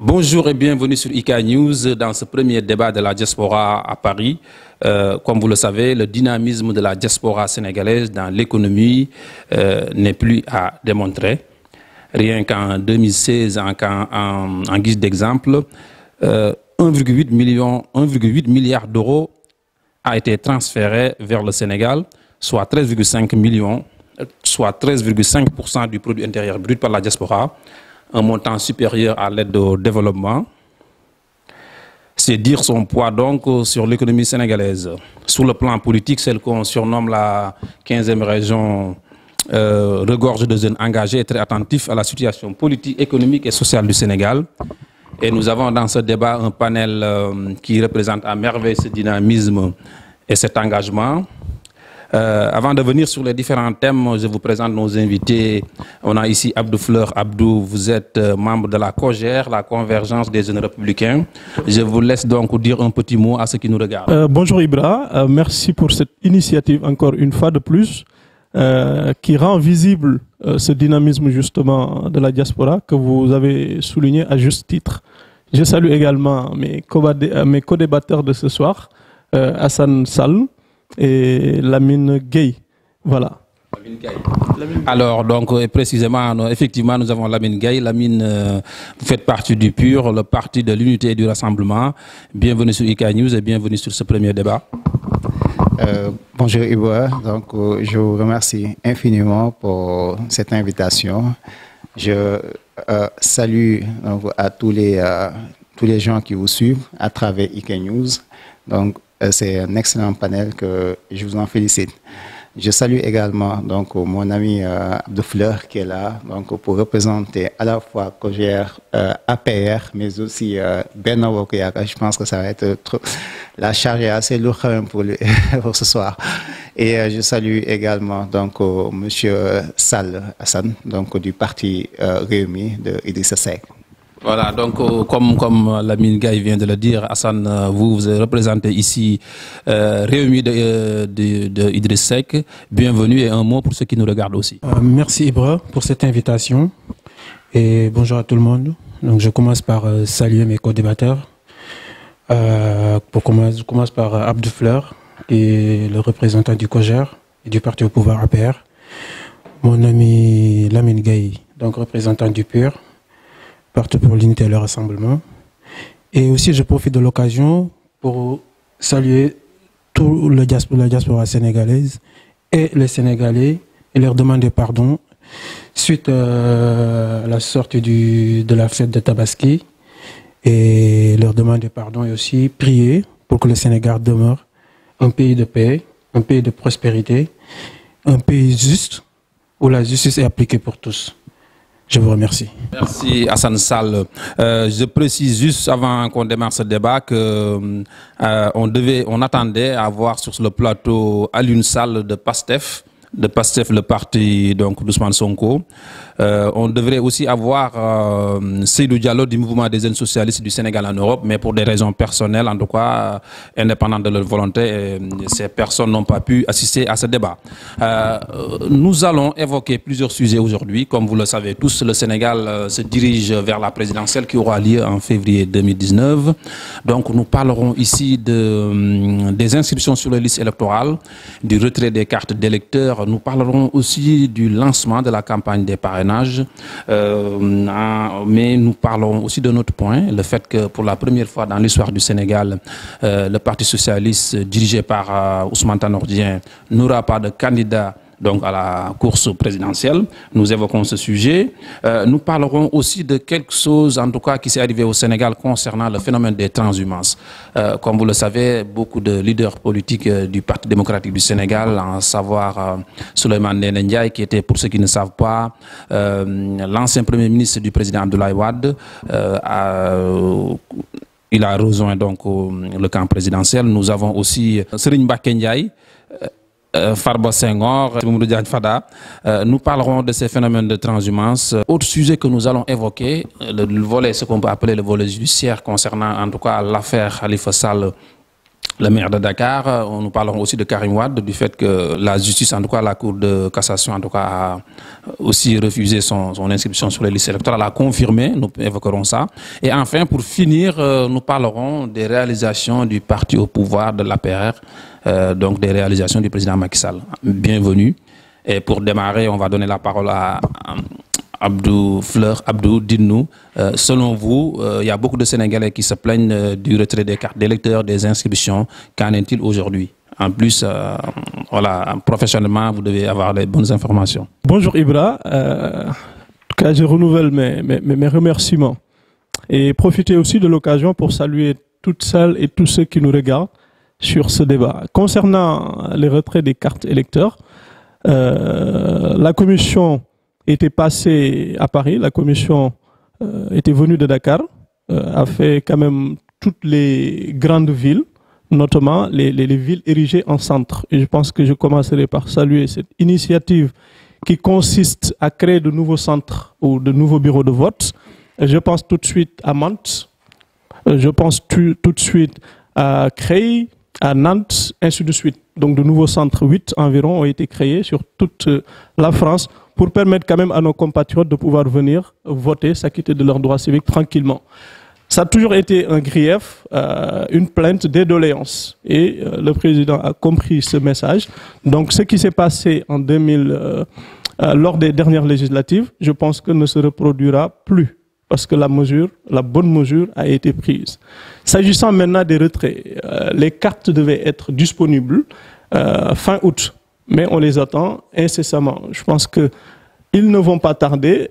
Bonjour et bienvenue sur IK News dans ce premier débat de la diaspora à Paris. Comme vous le savez, le dynamisme de la diaspora sénégalaise dans l'économie n'est plus à démontrer. Rien qu'en 2016, en guise d'exemple, 1,8 milliard d'euros a été transféré vers le Sénégal, soit 13,5 millions, soit 13,5% du produit intérieur brut par la diaspora. Un montant supérieur à l'aide au développement. C'est dire son poids donc sur l'économie sénégalaise. Sur le plan politique, celle qu'on surnomme la 15e région regorge de jeunes engagés et très attentifs à la situation politique, économique et sociale du Sénégal. Et nous avons dans ce débat un panel qui représente à merveille ce dynamisme et cet engagement. Avant de venir sur les différents thèmes, je vous présente nos invités. On a ici Abdou Fleur. Abdou, vous êtes membre de la COJER, la Convergence des jeunes républicains. Je vous laisse donc dire un petit mot à ceux qui nous regardent. Bonjour Ibra, merci pour cette initiative encore une fois de plus qui rend visible ce dynamisme justement de la diaspora que vous avez souligné à juste titre. Je salue également mes co-débatteurs de ce soir, Hassan Sall et Lamine Gueye. Voilà. Lamine Gueye. Alors, donc, précisément, effectivement, nous avons Lamine Gueye. Lamine, vous faites partie du PUR, le parti de l'unité et du rassemblement. Bienvenue sur IK News et bienvenue sur ce premier débat. Bonjour Ibra, donc je vous remercie infiniment pour cette invitation. Je salue donc, à tous les gens qui vous suivent à travers IK News. Donc, c'est un excellent panel que je vous en félicite. Je salue également donc, mon ami Abdou Fleur qui est là donc, pour représenter à la fois COJER, APR, mais aussi Benno Bokk Yaakaar. Je pense que ça va être trop... La charge est assez lourde pour ce soir. Et je salue également donc, monsieur Sall Hassan donc, du parti Rewmi de Idrissa Seck. Voilà, donc comme Lamine Gueye vient de le dire, Hassan, vous représentez ici Rewmi de Idrissa Seck. Bienvenue et un mot pour ceux qui nous regardent aussi. Merci Ibra pour cette invitation et bonjour à tout le monde. Donc je commence par saluer mes co-débatteurs. Je commence par Abdou Fleur, qui est le représentant du COJER et du parti au pouvoir APR. Mon ami Lamine Gueye, donc représentant du PUR. Parti pour l'unité et le rassemblement. Et aussi, je profite de l'occasion pour saluer tout la diaspora sénégalaise et les Sénégalais et leur demander pardon suite à la sortie de la fête de Tabaski et leur demander pardon et aussi prier pour que le Sénégal demeure un pays de paix, un pays de prospérité, un pays juste où la justice est appliquée pour tous. Je vous remercie. Merci Hassan Sall. Je précise juste avant qu'on démarre ce débat que on attendait à voir sur le plateau Alioune Sall de PASTEF, de PASTEF, le parti donc d'Ousmane Sonko. On devrait aussi avoir Seydou Diallo du mouvement des jeunes socialistes du Sénégal en Europe, mais pour des raisons personnelles, en tout cas indépendantes de leur volonté, ces personnes n'ont pas pu assister à ce débat. Nous allons évoquer plusieurs sujets aujourd'hui. Comme vous le savez tous, le Sénégal se dirige vers la présidentielle qui aura lieu en février 2019. Donc nous parlerons ici des inscriptions sur les listes électorales, du retrait des cartes d'électeurs. Nous parlerons aussi du lancement de la campagne des parrainages, mais nous parlerons aussi de notre point, le fait que pour la première fois dans l'histoire du Sénégal, le Parti socialiste dirigé par Ousmane Tanor Dieng n'aura pas de candidat donc à la course présidentielle. Nous évoquons ce sujet. Nous parlerons aussi de quelque chose, en tout cas, qui s'est arrivé au Sénégal concernant le phénomène des transhumances. Comme vous le savez, beaucoup de leaders politiques du Parti démocratique du Sénégal, à savoir Souleymane Ndéné Ndiaye, qui était, pour ceux qui ne savent pas, l'ancien premier ministre du président Abdoulaye Wade, il a rejoint donc le camp présidentiel. Nous avons aussi Serigne Mbacké Ndiaye, Farba Senghor, Mamadou Diagne Fada. Nous parlerons de ces phénomènes de transhumance. Autre sujet que nous allons évoquer, le volet, ce qu'on peut appeler le volet judiciaire concernant en tout cas l'affaire Khalifa Sall, le maire de Dakar. Nous parlerons aussi de Karim Wade, du fait que la justice, en tout cas la Cour de cassation, en tout cas a aussi refusé son inscription sur les listes électorales, a confirmé, nous évoquerons ça. Et enfin, pour finir, nous parlerons des réalisations du parti au pouvoir de l'APR, donc des réalisations du président Macky Sall. Bienvenue. Et pour démarrer, on va donner la parole à Abdou Fleur. Abdou, dites-nous, selon vous, il y a beaucoup de Sénégalais qui se plaignent du retrait des cartes d'électeurs, des inscriptions. Qu'en est-il aujourd'hui? En plus, voilà, professionnellement, vous devez avoir les bonnes informations. Bonjour Ibra. En tout cas, je renouvelle mes remerciements et profiter aussi de l'occasion pour saluer toutes celles et tous ceux qui nous regardent sur ce débat. Concernant les retraits des cartes électeurs, la commission était passée à Paris, la commission était venue de Dakar, a fait quand même toutes les grandes villes, notamment les villes érigées en centre. Et je pense que je commencerai par saluer cette initiative qui consiste à créer de nouveaux centres ou de nouveaux bureaux de vote. Je pense tout de suite à Mantes, je pense tout de suite à Creil, à Nantes, ainsi de suite. Donc de nouveaux centres, 8 environ, ont été créés sur toute la France pour permettre quand même à nos compatriotes de pouvoir venir voter, s'acquitter de leurs droits civiques tranquillement. Ça a toujours été un grief, une plainte, des doléances. Et le président a compris ce message. Donc ce qui s'est passé en 2000, lors des dernières législatives, je pense que ne se reproduira plus. Parce que la bonne mesure a été prise. S'agissant maintenant des retraits, les cartes devaient être disponibles fin août, mais on les attend incessamment. Je pense qu'ils ne vont pas tarder,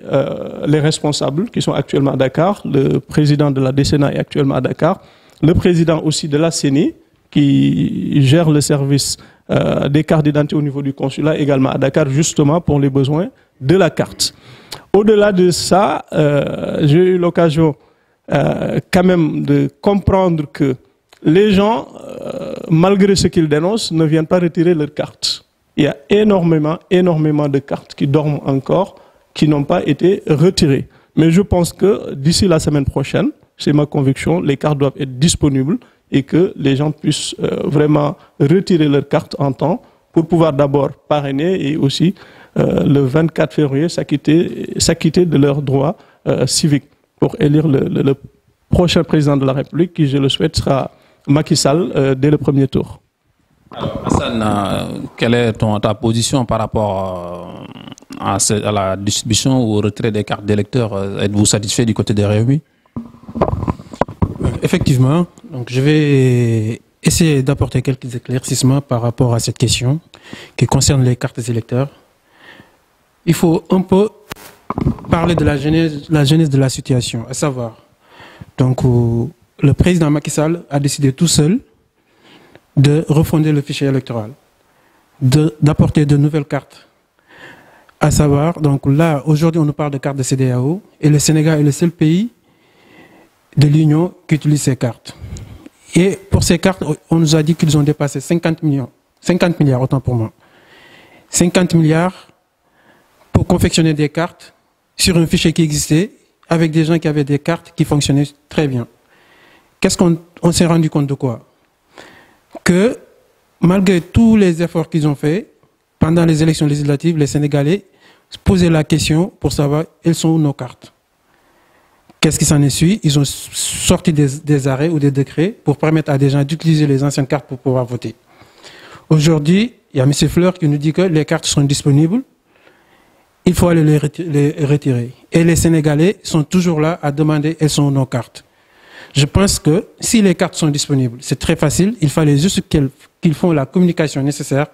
les responsables qui sont actuellement à Dakar, le président de la DCNA est actuellement à Dakar, le président aussi de la CENI, qui gère le service des cartes d'identité au niveau du consulat, également à Dakar, justement pour les besoins de la carte. Au-delà de ça, j'ai eu l'occasion quand même de comprendre que les gens, malgré ce qu'ils dénoncent, ne viennent pas retirer leurs cartes. Il y a énormément de cartes qui dorment encore, qui n'ont pas été retirées. Mais je pense que d'ici la semaine prochaine, c'est ma conviction, les cartes doivent être disponibles et que les gens puissent vraiment retirer leurs cartes en temps pour pouvoir d'abord parrainer et aussi le 24 février s'acquitter de leurs droits civiques pour élire le prochain président de la République qui, je le souhaite, sera Macky Sall dès le premier tour. Alors, Hassan, quelle est ta position par rapport à la distribution ou au retrait des cartes d'électeurs? Êtes-vous satisfait du côté des Rewmi? Effectivement, donc je vais essayer d'apporter quelques éclaircissements par rapport à cette question qui concerne les cartes électeurs. Il faut un peu parler de la genèse de la situation, à savoir, donc le président Macky Sall a décidé tout seul de refonder le fichier électoral, d'apporter de nouvelles cartes. À savoir, donc là, aujourd'hui, on nous parle de cartes de CEDEAO et le Sénégal est le seul pays de l'Union qui utilise ces cartes. Et pour ces cartes, on nous a dit qu'ils ont dépassé 50 milliards, autant pour moi. 50 milliards pour confectionner des cartes sur un fichier qui existait, avec des gens qui avaient des cartes qui fonctionnaient très bien. Qu'est-ce qu'on s'est rendu compte de quoi? Que malgré tous les efforts qu'ils ont faits, pendant les élections législatives, les Sénégalais se posaient la question pour savoir où sont nos cartes. Qu'est-ce qui s'en est suivi? Ils ont sorti des arrêts ou des décrets pour permettre à des gens d'utiliser les anciennes cartes pour pouvoir voter. Aujourd'hui, il y a M. Fleur qui nous dit que les cartes sont disponibles. Il faut aller les retirer. Et les Sénégalais sont toujours là à demander elles sont nos cartes. Je pense que si les cartes sont disponibles, c'est très facile. Il fallait juste qu'ils font la communication nécessaire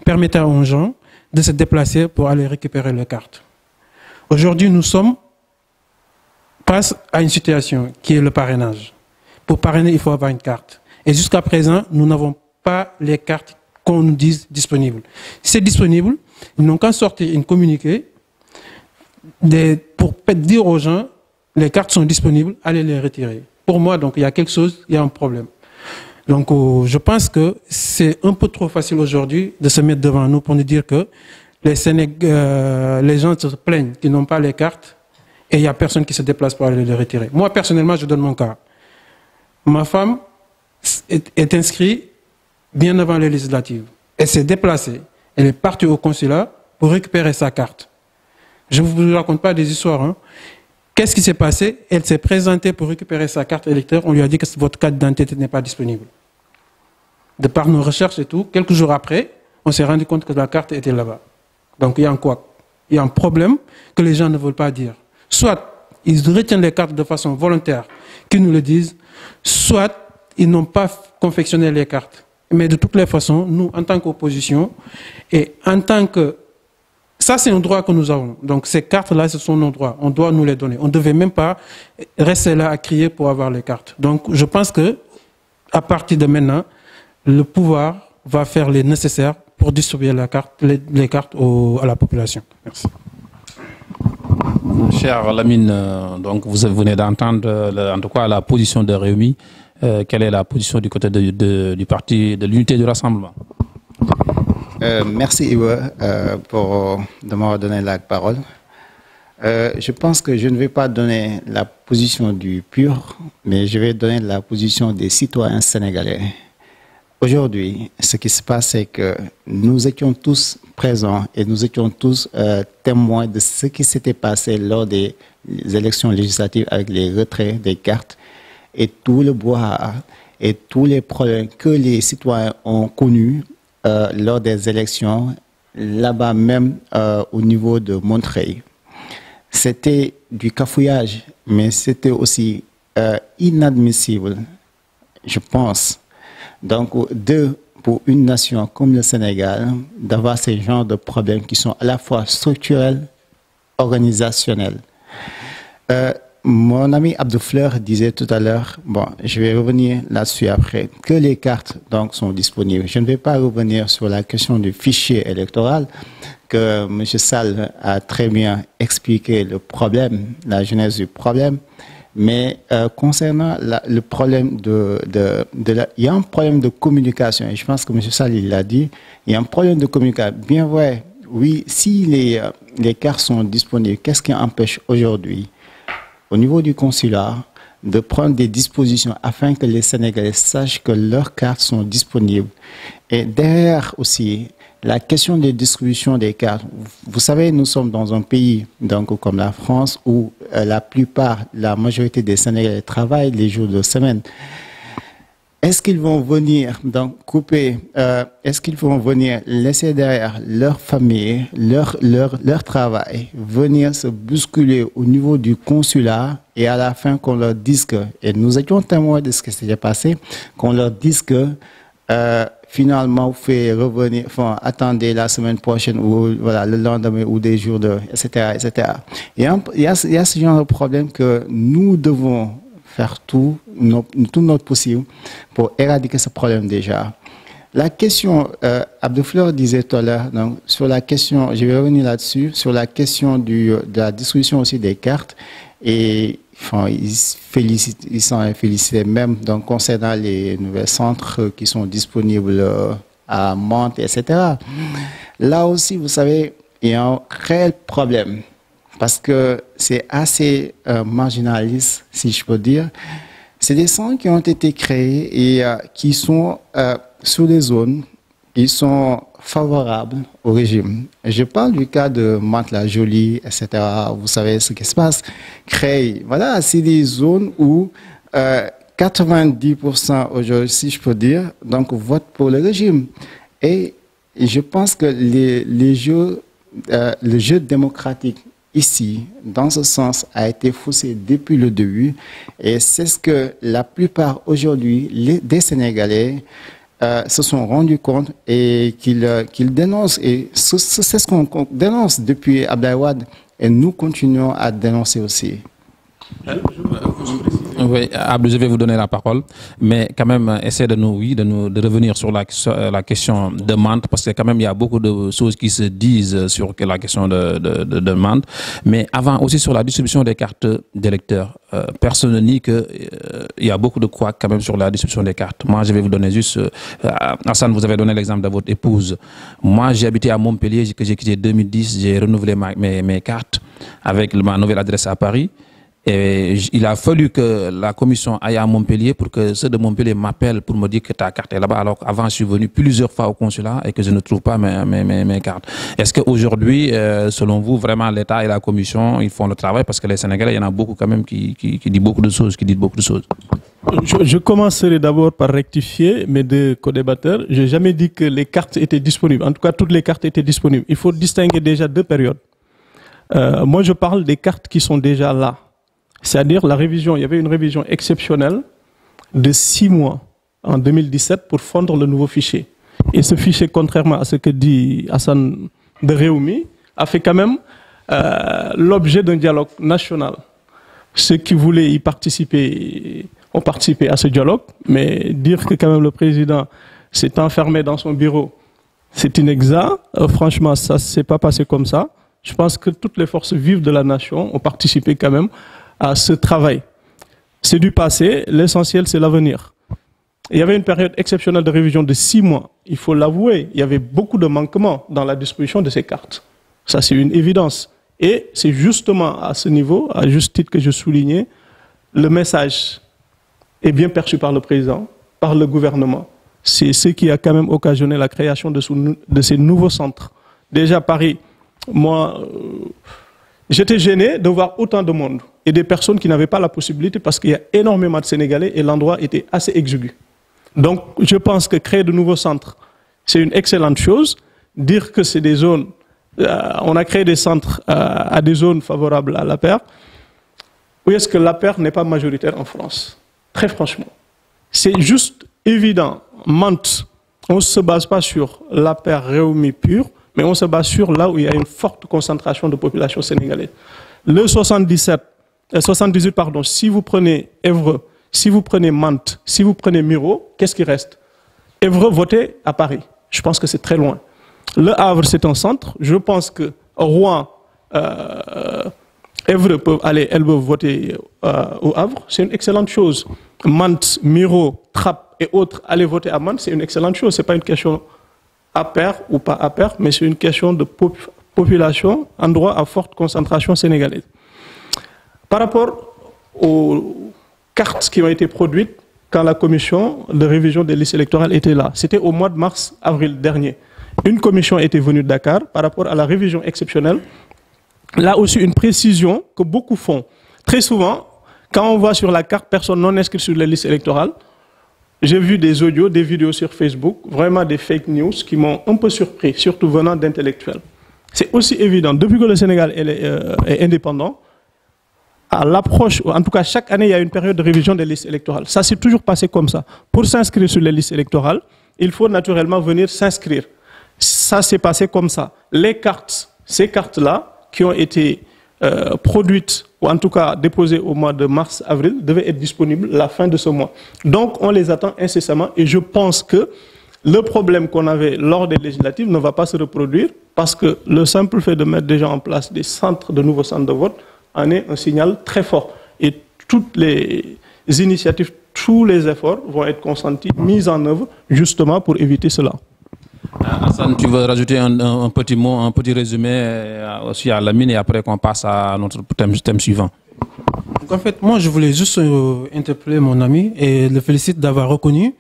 permettant aux gens de se déplacer pour aller récupérer leurs cartes. Aujourd'hui, nous sommes face à une situation qui est le parrainage. Pour parrainer, il faut avoir une carte. Et jusqu'à présent, nous n'avons pas les cartes qu'on nous dise disponibles. Si c'est disponible, ils n'ont qu'à sortir une communiqué pour dire aux gens, les cartes sont disponibles, allez les retirer. Pour moi, donc, il y a quelque chose, il y a un problème. Donc, je pense que c'est un peu trop facile aujourd'hui de se mettre devant nous pour nous dire que les gens se plaignent qu'ils n'ont pas les cartes et il n'y a personne qui se déplace pour aller les retirer. Moi, personnellement, je donne mon cas. Ma femme est inscrite bien avant les législatives. Elle s'est déplacée. Elle est partie au consulat pour récupérer sa carte. Je ne vous raconte pas des histoires. Hein. Qu'est-ce qui s'est passé? Elle s'est présentée pour récupérer sa carte électeur. On lui a dit que votre carte d'identité n'est pas disponible. De par nos recherches et tout, quelques jours après, on s'est rendu compte que la carte était là-bas. Donc il y a quoi? Il y a un problème que les gens ne veulent pas dire. Soit ils retiennent les cartes de façon volontaire, qu'ils nous le disent, soit ils n'ont pas confectionné les cartes. Mais de toutes les façons, nous, en tant qu'opposition, et en tant que... Ça, c'est un droit que nous avons. Donc, ces cartes-là, ce sont nos droits. On doit nous les donner. On ne devait même pas rester là à crier pour avoir les cartes. Donc, je pense que, à partir de maintenant, le pouvoir va faire les nécessaires pour distribuer les cartes à la population. Merci. Cher Lamine, donc vous venez d'entendre en tout cas la position de Rewmi. Quelle est la position du côté du parti de l'unité du rassemblement? Merci Iwa de m'avoir donné la parole. Je pense que je ne vais pas donner la position du PUR, mais je vais donner la position des citoyens sénégalais. Aujourd'hui, ce qui se passe, c'est que nous étions tous présents et nous étions tous témoins de ce qui s'était passé lors des élections législatives avec les retraits des cartes et tout le brouhaha et tous les problèmes que les citoyens ont connus lors des élections, là-bas même au niveau de Montreuil. C'était du cafouillage, mais c'était aussi inadmissible, je pense. Donc, pour une nation comme le Sénégal, d'avoir ces genres de problèmes qui sont à la fois structurels, organisationnels. Mon ami Abdou Fleur disait tout à l'heure, bon, je vais revenir là-dessus après, que les cartes donc sont disponibles. Je ne vais pas revenir sur la question du fichier électoral, que M. Sall a très bien expliqué le problème, la genèse du problème. Mais concernant le problème il y a un problème de communication, et je pense que M. Sall l'a dit, il y a un problème de communication. Bien vrai, oui, si les cartes sont disponibles, qu'est-ce qui empêche aujourd'hui, au niveau du consulat, de prendre des dispositions afin que les Sénégalais sachent que leurs cartes sont disponibles? Et derrière aussi, la question de distribution des cartes. Vous savez, nous sommes dans un pays donc, comme la France où la majorité des Sénégalais travaillent les jours de semaine. Est-ce qu'ils vont venir donc couper, est-ce qu'ils vont venir laisser derrière leur famille, leur travail, venir se bousculer au niveau du consulat et à la fin qu'on leur dise que, et nous étions témoins de ce qui s'était passé, qu'on leur dise que finalement, vous faites revenir, enfin, attendez la semaine prochaine ou voilà, le lendemain ou des jours etc., etc. Il y a ce genre de problème que nous devons faire tout notre possible pour éradiquer ce problème déjà. La question, Abdou Fleur disait tout à l'heure, donc sur la question, je vais revenir là-dessus, sur la question de la distribution aussi des cartes, et enfin, ils s'en félicitaient même donc, concernant les nouveaux centres qui sont disponibles à Mantes, etc. Là aussi, vous savez, il y a un réel problème parce que c'est assez marginaliste, si je peux dire. C'est des centres qui ont été créés et qui sont sur des zones qui sont favorables au régime. Je parle du cas de Mantes-la-Jolie, etc. Vous savez ce qui se passe. Creil, voilà, c'est des zones où 90% aujourd'hui, si je peux dire, donc votent pour le régime. Et je pense que le jeu démocratique ici, dans ce sens, a été faussé depuis le début. Et c'est ce que la plupart aujourd'hui des Sénégalais se sont rendus compte et qu'ils dénoncent. Et c'est ce qu'on dénonce depuis Abdoulaye Wade. Et nous continuons à dénoncer aussi. Oui, Abdou, je vais vous donner la parole, mais quand même, essayez de revenir sur la question de Mantes, parce que quand même, il y a beaucoup de choses qui se disent sur la question de Mantes. Mais avant, aussi sur la distribution des cartes d'électeurs, personne ne nie qu'il y a beaucoup de couacs quand même sur la distribution des cartes. Moi, je vais vous donner juste, Hassan, vous avez donné l'exemple de votre épouse. Moi, j'ai habité à Montpellier, que j'ai quitté en 2010, j'ai renouvelé mes cartes avec ma nouvelle adresse à Paris. Et il a fallu que la commission aille à Montpellier pour que ceux de Montpellier m'appellent pour me dire que ta carte est là-bas. Alors qu'avant, je suis venu plusieurs fois au consulat et que je ne trouve pas mes cartes. Est-ce qu'aujourd'hui, selon vous, vraiment l'État et la commission, ils font le travail? Parce que les Sénégalais, il y en a beaucoup quand même qui disent beaucoup de choses, Je commencerai d'abord par rectifier mes deux co-débatteurs. Je n'ai jamais dit que les cartes étaient disponibles. En tout cas, toutes les cartes étaient disponibles. Il faut distinguer déjà deux périodes. Moi, je parle des cartes qui sont déjà là. C'est-à-dire la révision, il y avait une révision exceptionnelle de 6 mois en 2017 pour fondre le nouveau fichier. Et ce fichier, contrairement à ce que dit Hassan de Réumi, a fait quand même l'objet d'un dialogue national. Ceux qui voulaient y participer ont participé à ce dialogue, mais dire que quand même le président s'est enfermé dans son bureau, c'est inexact. Franchement, ça ne s'est pas passé comme ça. Je pense que toutes les forces vives de la nation ont participé quand même à ce travail. C'est du passé, l'essentiel c'est l'avenir. Il y avait une période exceptionnelle de révision de 6 mois. Il faut l'avouer, il y avait beaucoup de manquements dans la distribution de ces cartes. Ça c'est une évidence. Et c'est justement à ce niveau, à juste titre que je soulignais, le message est bien perçu par le président, par le gouvernement. C'est ce qui a quand même occasionné la création de ces nouveaux centres. Déjà Paris, moi, j'étais gêné de voir autant de monde et des personnes qui n'avaient pas la possibilité parce qu'il y a énormément de Sénégalais et l'endroit était assez exigu. Donc, je pense que créer de nouveaux centres, c'est une excellente chose. Dire que c'est des zones, on a créé des centres à des zones favorables à l'APR. Où est-ce que l'APR n'est pas majoritaire en France? Très franchement. C'est juste évident. Mantes, on ne se base pas sur l'APR Réumi pur, mais on se base sur là où il y a une forte concentration de population sénégalaise. Le 78, pardon, si vous prenez Évreux, si vous prenez Mantes, si vous prenez Miro, qu'est-ce qui reste? Évreux votait à Paris. Je pense que c'est très loin. Le Havre, c'est un centre. Je pense que Rouen, Évreux elles peuvent voter au Havre. C'est une excellente chose. Mantes, Miro, Trappes et autres, aller voter à Mantes, c'est une excellente chose. Ce n'est pas une question APR ou pas APR, mais c'est une question de population, endroit à forte concentration sénégalaise. Par rapport aux cartes qui ont été produites quand la commission de révision des listes électorales était là, c'était au mois de mars-avril dernier. Une commission était venue de Dakar par rapport à la révision exceptionnelle. Là aussi, une précision que beaucoup font. Très souvent, quand on voit sur la carte personne non inscrite sur les listes électorales, j'ai vu des audios, des vidéos sur Facebook, vraiment des fake news qui m'ont un peu surpris, surtout venant d'intellectuels. C'est aussi évident, depuis que le Sénégal est indépendant, à l'approche, en tout cas chaque année, il y a une période de révision des listes électorales. Ça s'est toujours passé comme ça. Pour s'inscrire sur les listes électorales, il faut naturellement venir s'inscrire. Ça s'est passé comme ça. Les cartes, ces cartes-là, qui ont été produites, ou en tout cas déposées au mois de mars-avril, devaient être disponibles à la fin de ce mois. Donc on les attend incessamment et je pense que le problème qu'on avait lors des législatives ne va pas se reproduire parce que le simple fait de mettre déjà en place des centres, de nouveaux centres de vote, en est un signal très fort. Et toutes les initiatives, tous les efforts vont être consentis, mis en œuvre, justement pour éviter cela. Hassan, tu veux rajouter un petit mot, un petit résumé aussi à Lamine et après qu'on passe à notre thème suivant. Donc en fait, moi je voulais juste interpeller mon ami et le félicite d'avoir reconnu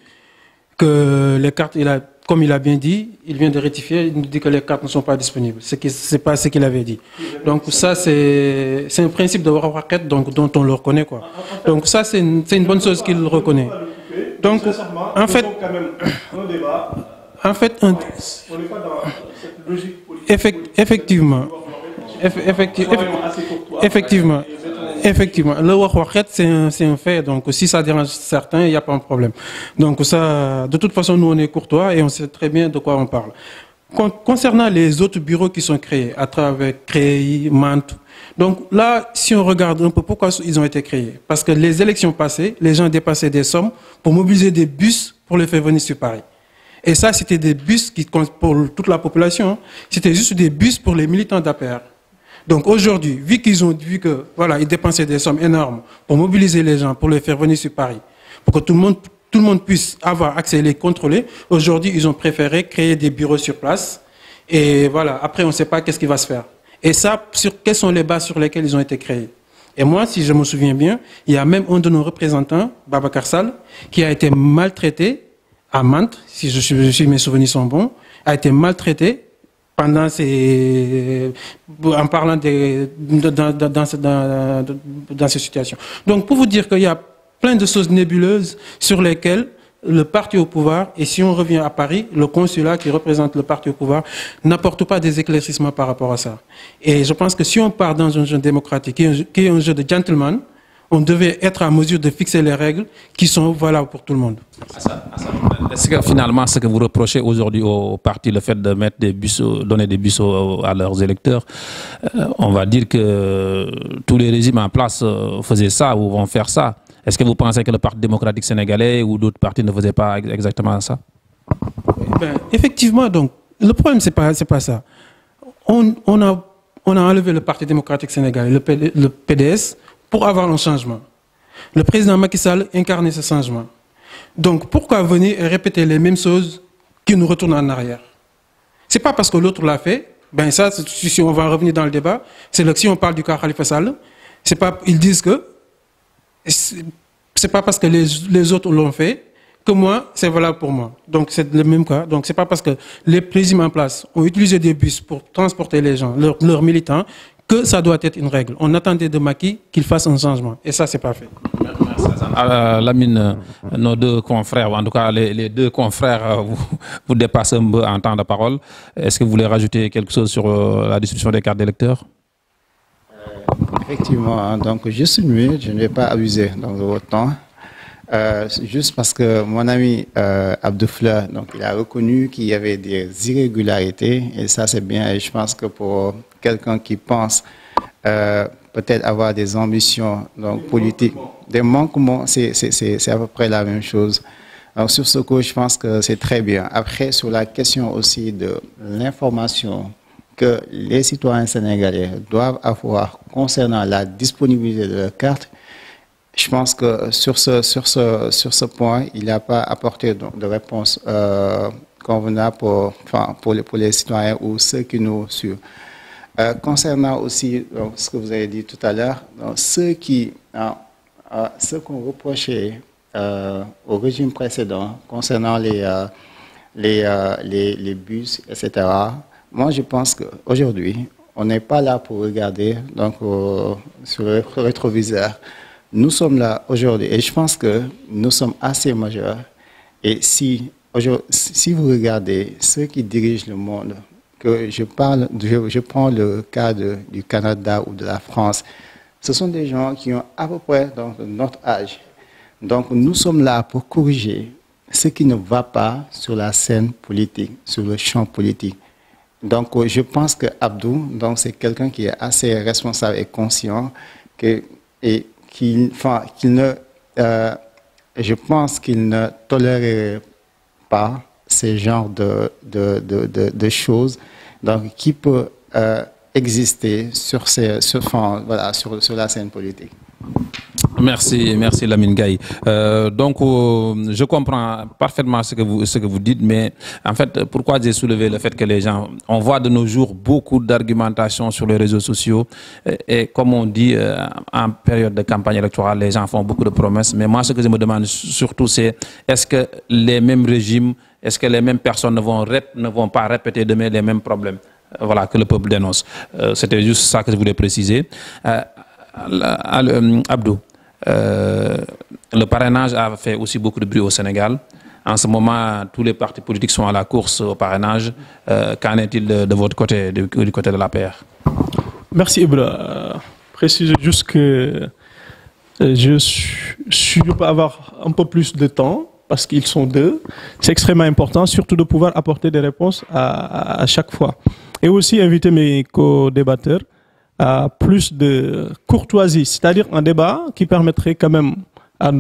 que les cartes, comme il a bien dit, il vient de rectifier, il nous dit que les cartes ne sont pas disponibles. C'est pas ce qu'il avait dit. Donc ça, c'est un principe de Wawaket dont on le reconnaît, quoi. Donc ça, c'est une bonne chose qu'il reconnaît. Donc, en fait, on n'est pas dans cette logique politique. Effectivement, le Wawaket, c'est un fait. Donc, si ça dérange certains, il n'y a pas de problème. Donc, ça, de toute façon, nous, on est courtois et on sait très bien de quoi on parle. Concernant les autres bureaux qui sont créés, à travers CREI, Mant, donc là, si on regarde un peu pourquoi ils ont été créés, parce que les élections passées, les gens dépassaient des sommes pour mobiliser des bus pour les faire venir sur Paris. Et ça, c'était des bus pour toute la population, c'était juste des bus pour les militants d'APR. Donc aujourd'hui, vu que voilà, ils dépensaient des sommes énormes pour mobiliser les gens, pour les faire venir sur Paris, pour que tout le monde puisse avoir accès et les contrôler, aujourd'hui, ils ont préféré créer des bureaux sur place. Et voilà, après, on ne sait pas qu'est-ce qui va se faire. Et ça, quelles sont les bases sur lesquelles ils ont été créés. Et moi, si je me souviens bien, il y a même un de nos représentants, Babacar Sall, qui a été maltraité à Mantes, si mes souvenirs sont bons, a été maltraité pendant en parlant dans ces situations. Donc, pour vous dire qu'il y a plein de choses nébuleuses sur lesquelles le parti au pouvoir, et si on revient à Paris, le consulat qui représente le parti au pouvoir n'apporte pas des éclaircissements par rapport à ça. Et je pense que si on part dans un jeu démocratique, qui est un jeu de gentleman, on devait être en mesure de fixer les règles qui sont valables pour tout le monde. Est-ce que finalement, ce que vous reprochez aujourd'hui au parti, le fait de mettre donner des bus à leurs électeurs, on va dire que tous les régimes en place faisaient ça ou vont faire ça. Est-ce que vous pensez que le Parti démocratique sénégalais ou d'autres partis ne faisaient pas exactement ça? Effectivement, donc, le problème, c'est pas ça. On a enlevé le Parti démocratique sénégalais, le PDS, pour avoir un changement. Le président Macky Sall incarnait ce changement. Donc, pourquoi venir et répéter les mêmes choses qui nous retournent en arrière? C'est pas parce que l'autre l'a fait. Ben ça, si on va revenir dans le débat, c'est que si on parle du cas Khalifa Sall, c'est pas, ils disent que c'est pas parce que les autres l'ont fait que moi, c'est valable pour moi. Donc, c'est le même cas. Donc, c'est pas parce que les régimes en place ont utilisé des bus pour transporter les gens, leurs militants, que ça doit être une règle. On attendait de Macky qu'il fasse un changement. Et ça, c'est pas fait. Merci, Hassan. Lamine, nos deux confrères, ou en tout cas les deux confrères, vous dépassez un peu en temps de parole. Est-ce que vous voulez rajouter quelque chose sur la distribution des cartes d'électeurs? Effectivement, donc juste une minute, je ne vais pas abuser de votre temps. Juste parce que mon ami Abdou Fleur, donc il a reconnu qu'il y avait des irrégularités et ça c'est bien. Et je pense que pour quelqu'un qui pense peut-être avoir des ambitions donc politiques, des manquements, c'est à peu près la même chose. Donc sur ce coup, je pense que c'est très bien. Après, sur la question aussi de l'information que les citoyens sénégalais doivent avoir concernant la disponibilité de leurs cartes, je pense que sur ce point, il n'a pas apporté de réponse convenable pour les citoyens ou ceux qui nous suivent. Concernant aussi donc, ce que vous avez dit tout à l'heure, ceux qu'on reprochait au régime précédent concernant les bus, etc., moi je pense qu'aujourd'hui, on n'est pas là pour regarder donc, sur le rétroviseur. Nous sommes là aujourd'hui et je pense que nous sommes assez majeurs. Et si vous regardez ceux qui dirigent le monde, que je prends le cas du Canada ou de la France, ce sont des gens qui ont à peu près donc, notre âge. Donc nous sommes là pour corriger ce qui ne va pas sur la scène politique, sur le champ politique. Donc je pense que Abdou, donc c'est quelqu'un qui est assez responsable et conscient je pense qu'il ne tolérerait pas ce genre de choses donc, qui peut exister sur la scène politique. Merci, merci Lamine Gaye. Donc, je comprends parfaitement ce que vous dites, mais en fait, pourquoi j'ai soulevé le fait que les gens, on voit de nos jours beaucoup d'argumentation sur les réseaux sociaux et comme on dit, en période de campagne électorale, les gens font beaucoup de promesses. Mais moi, ce que je me demande surtout, c'est est-ce que les mêmes régimes, est-ce que les mêmes personnes ne vont pas répéter demain les mêmes problèmes, voilà, que le peuple dénonce. C'était juste ça que je voulais préciser. Abdou, le parrainage a fait aussi beaucoup de bruit au Sénégal. En ce moment, tous les partis politiques sont à la course au parrainage. Qu'en est-il de votre côté, du côté de l'APR? Merci Ibra. Précise juste que je peux avoir un peu plus de temps parce qu'ils sont deux. C'est extrêmement important, surtout de pouvoir apporter des réponses à chaque fois. Et aussi inviter mes co-débatteurs à plus de courtoisie, c'est-à-dire un débat qui permettrait quand même à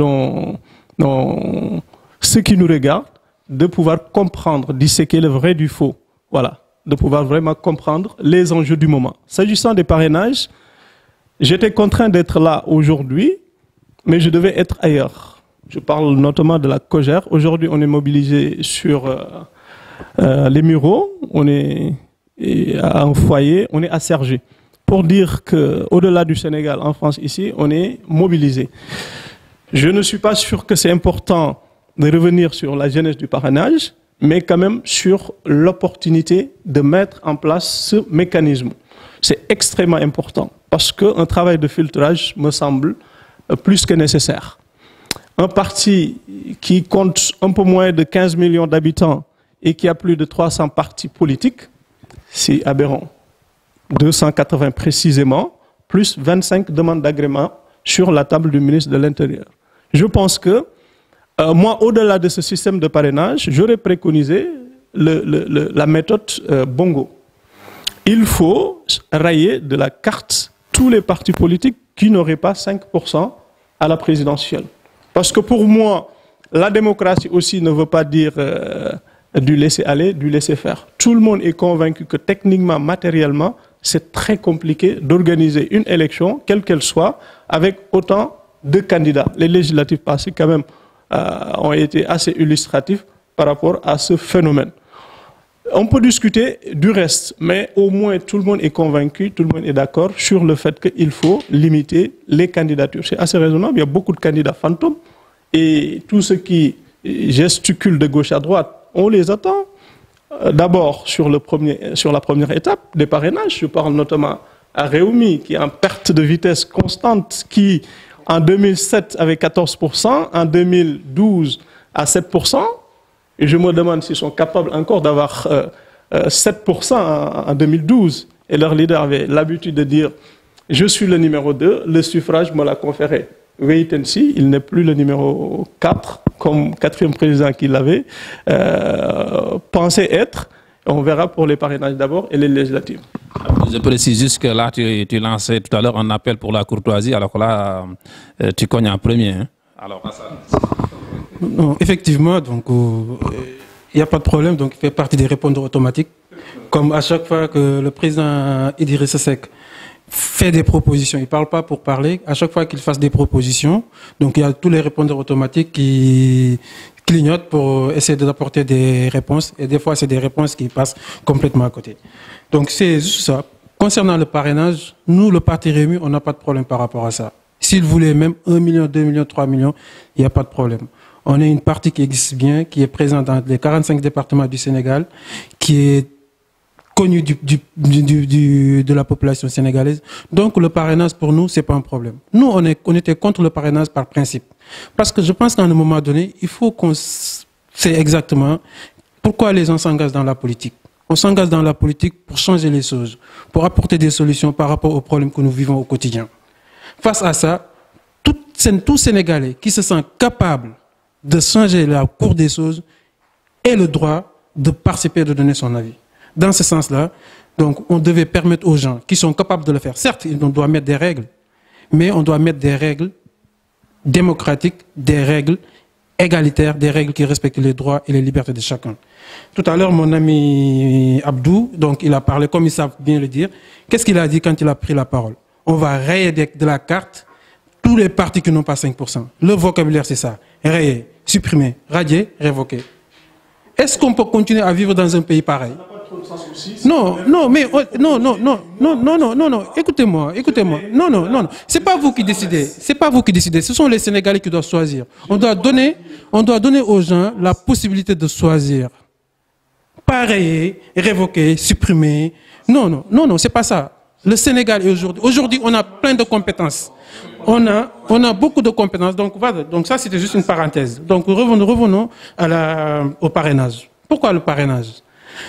ceux qui nous regardent de pouvoir comprendre, disséquer le vrai du faux. Voilà, de pouvoir vraiment comprendre les enjeux du moment. S'agissant des parrainages, j'étais contraint d'être là aujourd'hui, mais je devais être ailleurs. Je parle notamment de la COJER. Aujourd'hui, on est mobilisé sur les Mureaux, on est à un foyer, on est à Cergy. Pour dire qu'au-delà du Sénégal, en France, ici, on est mobilisé. Je ne suis pas sûr que c'est important de revenir sur la genèse du parrainage, mais quand même sur l'opportunité de mettre en place ce mécanisme. C'est extrêmement important parce qu'un travail de filtrage me semble plus que nécessaire. Un parti qui compte un peu moins de 15 millions d'habitants et qui a plus de 300 partis politiques, c'est aberrant. 280 précisément, plus 25 demandes d'agrément sur la table du ministre de l'Intérieur. Je pense que, moi, au-delà de ce système de parrainage, j'aurais préconisé la méthode Bongo. Il faut rayer de la carte tous les partis politiques qui n'auraient pas 5% à la présidentielle. Parce que pour moi, la démocratie aussi ne veut pas dire du laisser-aller, du laisser-faire. Tout le monde est convaincu que techniquement, matériellement, c'est très compliqué d'organiser une élection, quelle qu'elle soit, avec autant de candidats. Les législatives passées, quand même, ont été assez illustratifs par rapport à ce phénomène. On peut discuter du reste, mais au moins tout le monde est convaincu, tout le monde est d'accord sur le fait qu'il faut limiter les candidatures. C'est assez raisonnable, il y a beaucoup de candidats fantômes et tous ceux qui gesticulent de gauche à droite, on les attend. D'abord sur la première étape des parrainages, je parle notamment à Réumi qui est en perte de vitesse constante, qui en 2007 avait 14%, en 2012 à 7%. Et je me demande s'ils sont capables encore d'avoir 7% en 2012. Et leur leader avait l'habitude de dire « Je suis le numéro 2, le suffrage me l'a conféré ». Wait and see, il n'est plus le numéro 4, comme quatrième président qu'il avait pensé être. On verra pour les parrainages d'abord et les législatives. Je précise juste que là, tu lançais tout à l'heure un appel pour la courtoisie, alors que là, tu cognes en premier. Hein. Alors, ça... Non, effectivement, donc il n'y a pas de problème, donc il fait partie des répondeurs automatiques. Comme à chaque fois que le président Idrissa Seck fait des propositions, il ne parle pas pour parler, à chaque fois qu'il fasse des propositions, donc il y a tous les répondeurs automatiques qui clignotent pour essayer d'apporter des réponses, et des fois c'est des réponses qui passent complètement à côté. Donc c'est juste ça. Concernant le parrainage, nous, le parti Réumi, on n'a pas de problème par rapport à ça. S'il voulait même 1 million, 2 millions, 3 millions, il n'y a pas de problème. On est une partie qui existe bien, qui est présente dans les 45 départements du Sénégal, qui est connue de la population sénégalaise. Donc le parrainage pour nous, c'est pas un problème. Nous, on était contre le parrainage par principe. Parce que je pense qu'à un moment donné, il faut qu'on sait exactement pourquoi les gens s'engagent dans la politique. On s'engage dans la politique pour changer les choses, pour apporter des solutions par rapport aux problèmes que nous vivons au quotidien. Face à ça, tout Sénégalais qui se sent capable de changer la cour des choses ait le droit de participer et de donner son avis. Dans ce sens-là, donc, on devait permettre aux gens qui sont capables de le faire. Certes, on doit mettre des règles, mais on doit mettre des règles démocratiques, des règles égalitaires, des règles qui respectent les droits et les libertés de chacun. Tout à l'heure, mon ami Abdou, donc, il a parlé, comme ils savent bien le dire. Qu'est-ce qu'il a dit quand il a pris la parole? On va rayer de la carte tous les partis qui n'ont pas 5%. Le vocabulaire, c'est ça. Rayer, supprimer, radier, révoquer. Est-ce qu'on peut continuer à vivre dans un pays pareil? Non, écoutez-moi. Non. C'est pas vous qui décidez. Ce sont les Sénégalais qui doivent choisir. On doit donner aux gens la possibilité de choisir. Pas rayer, révoquer, supprimer. Non, c'est pas ça. Le Sénégal est aujourd'hui, on a plein de compétences. On a beaucoup de compétences. Donc ça, c'était juste une parenthèse. Donc revenons au parrainage. Pourquoi le parrainage?